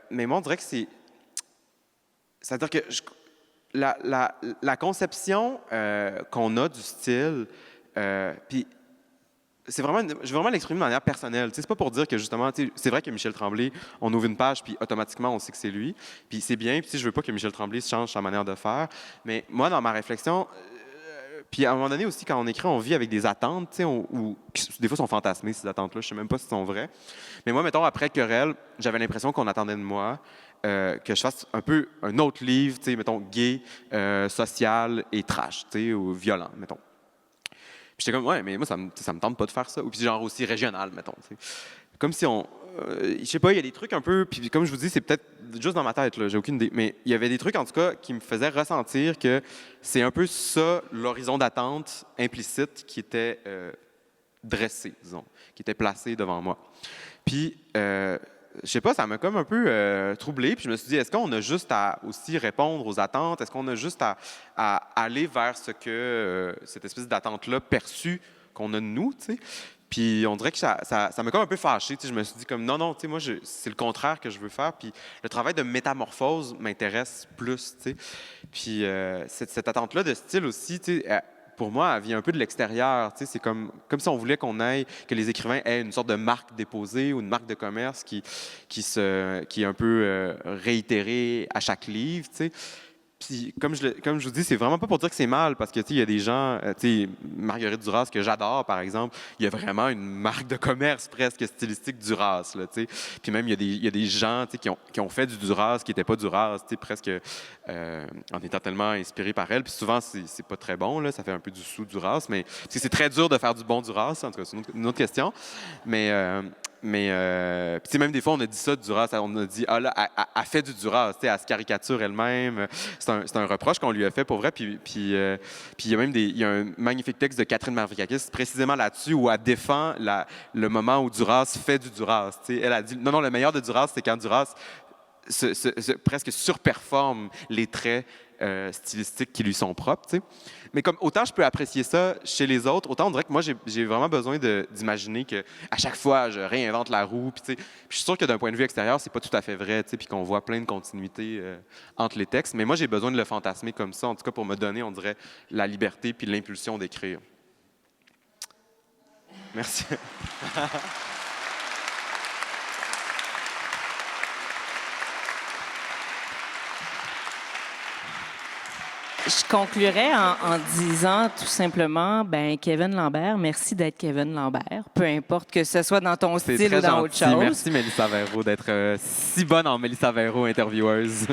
Mais moi, on dirait que c'est-à-dire que la conception qu'on a du style, puis je veux vraiment l'exprimer de manière personnelle. C'est pas pour dire que, justement, c'est vrai que Michel Tremblay, on ouvre une page, puis automatiquement, on sait que c'est lui. Puis c'est bien, puis je veux pas que Michel Tremblay change sa manière de faire. Mais moi, dans ma réflexion, puis à un moment donné aussi, quand on écrit, on vit avec des attentes, ou des fois, sont fantasmées, ces attentes-là. Je sais même pas si elles sont vraies. Mais moi, mettons, après Querelle, j'avais l'impression qu'on attendait de moi que je fasse un peu un autre livre, mettons, gay, social et trash, ou violent, mettons. Puis j'étais comme, ouais, mais moi, ça me tente pas de faire ça. Ou puis genre aussi régional, mettons. T'sais. Comme si je sais pas, il y a des trucs un peu. Puis comme je vous dis, c'est peut-être juste dans ma tête, là, j'ai aucune idée. Mais il y avait des trucs, en tout cas, qui me faisaient ressentir que c'est un peu ça, l'horizon d'attente implicite qui était dressé, disons, qui était placé devant moi. Puis, je sais pas, ça m'a comme un peu troublé. Puis je me suis dit, est-ce qu'on a juste à aussi répondre aux attentes? Est-ce qu'on a juste à aller vers ce que cette espèce d'attente-là perçue qu'on a de nous, tu sais? Puis on dirait que ça m'a comme un peu fâché. Je me suis dit comme non, tu sais, moi, c'est le contraire que je veux faire. Puis le travail de métamorphose m'intéresse plus, tu sais. Puis cette attente-là de style aussi, tu sais, pour moi, elle vient un peu de l'extérieur. C'est comme si on voulait que les écrivains aient une sorte de marque déposée ou une marque de commerce qui est un peu réitérée à chaque livre. T'sais. Puis, comme je vous dis, c'est vraiment pas pour dire que c'est mal, parce que il y a des gens, Marguerite Duras, que j'adore, par exemple, il y a vraiment une marque de commerce presque stylistique Duras. Là, puis même, il y a des gens qui ont fait du Duras qui n'étaient pas Duras, presque en étant tellement inspirés par elle. Puis souvent, c'est pas très bon, là, ça fait un peu du sous-Duras, mais c'est très dur de faire du bon Duras, en tout cas, c'est une autre question. Mais même des fois, on a dit ça de Duras, on a dit, ah là, elle fait du Duras, elle se caricature elle-même. C'est un reproche qu'on lui a fait pour vrai. Puis il y a même il y a un magnifique texte de Catherine Mavrikakis précisément là-dessus où elle défend le moment où Duras fait du Duras. Elle a dit, non, le meilleur de Duras, c'est quand Duras presque surperforme les traits stylistiques qui lui sont propres. T'sais. Mais comme autant je peux apprécier ça chez les autres, autant on dirait que moi, j'ai vraiment besoin d'imaginer qu'à chaque fois, je réinvente la roue. Puis je suis sûr que d'un point de vue extérieur, c'est pas tout à fait vrai, puis qu'on voit plein de continuités entre les textes. Mais moi, j'ai besoin de le fantasmer comme ça, en tout cas pour me donner, on dirait, la liberté puis l'impulsion d'écrire. Merci. Je conclurais en disant tout simplement, Kevin Lambert, merci d'être Kevin Lambert, peu importe que ce soit dans ton style ou dans autre chose. Merci Mélissa Véro d'être si bonne en Mélissa Véro intervieweuse.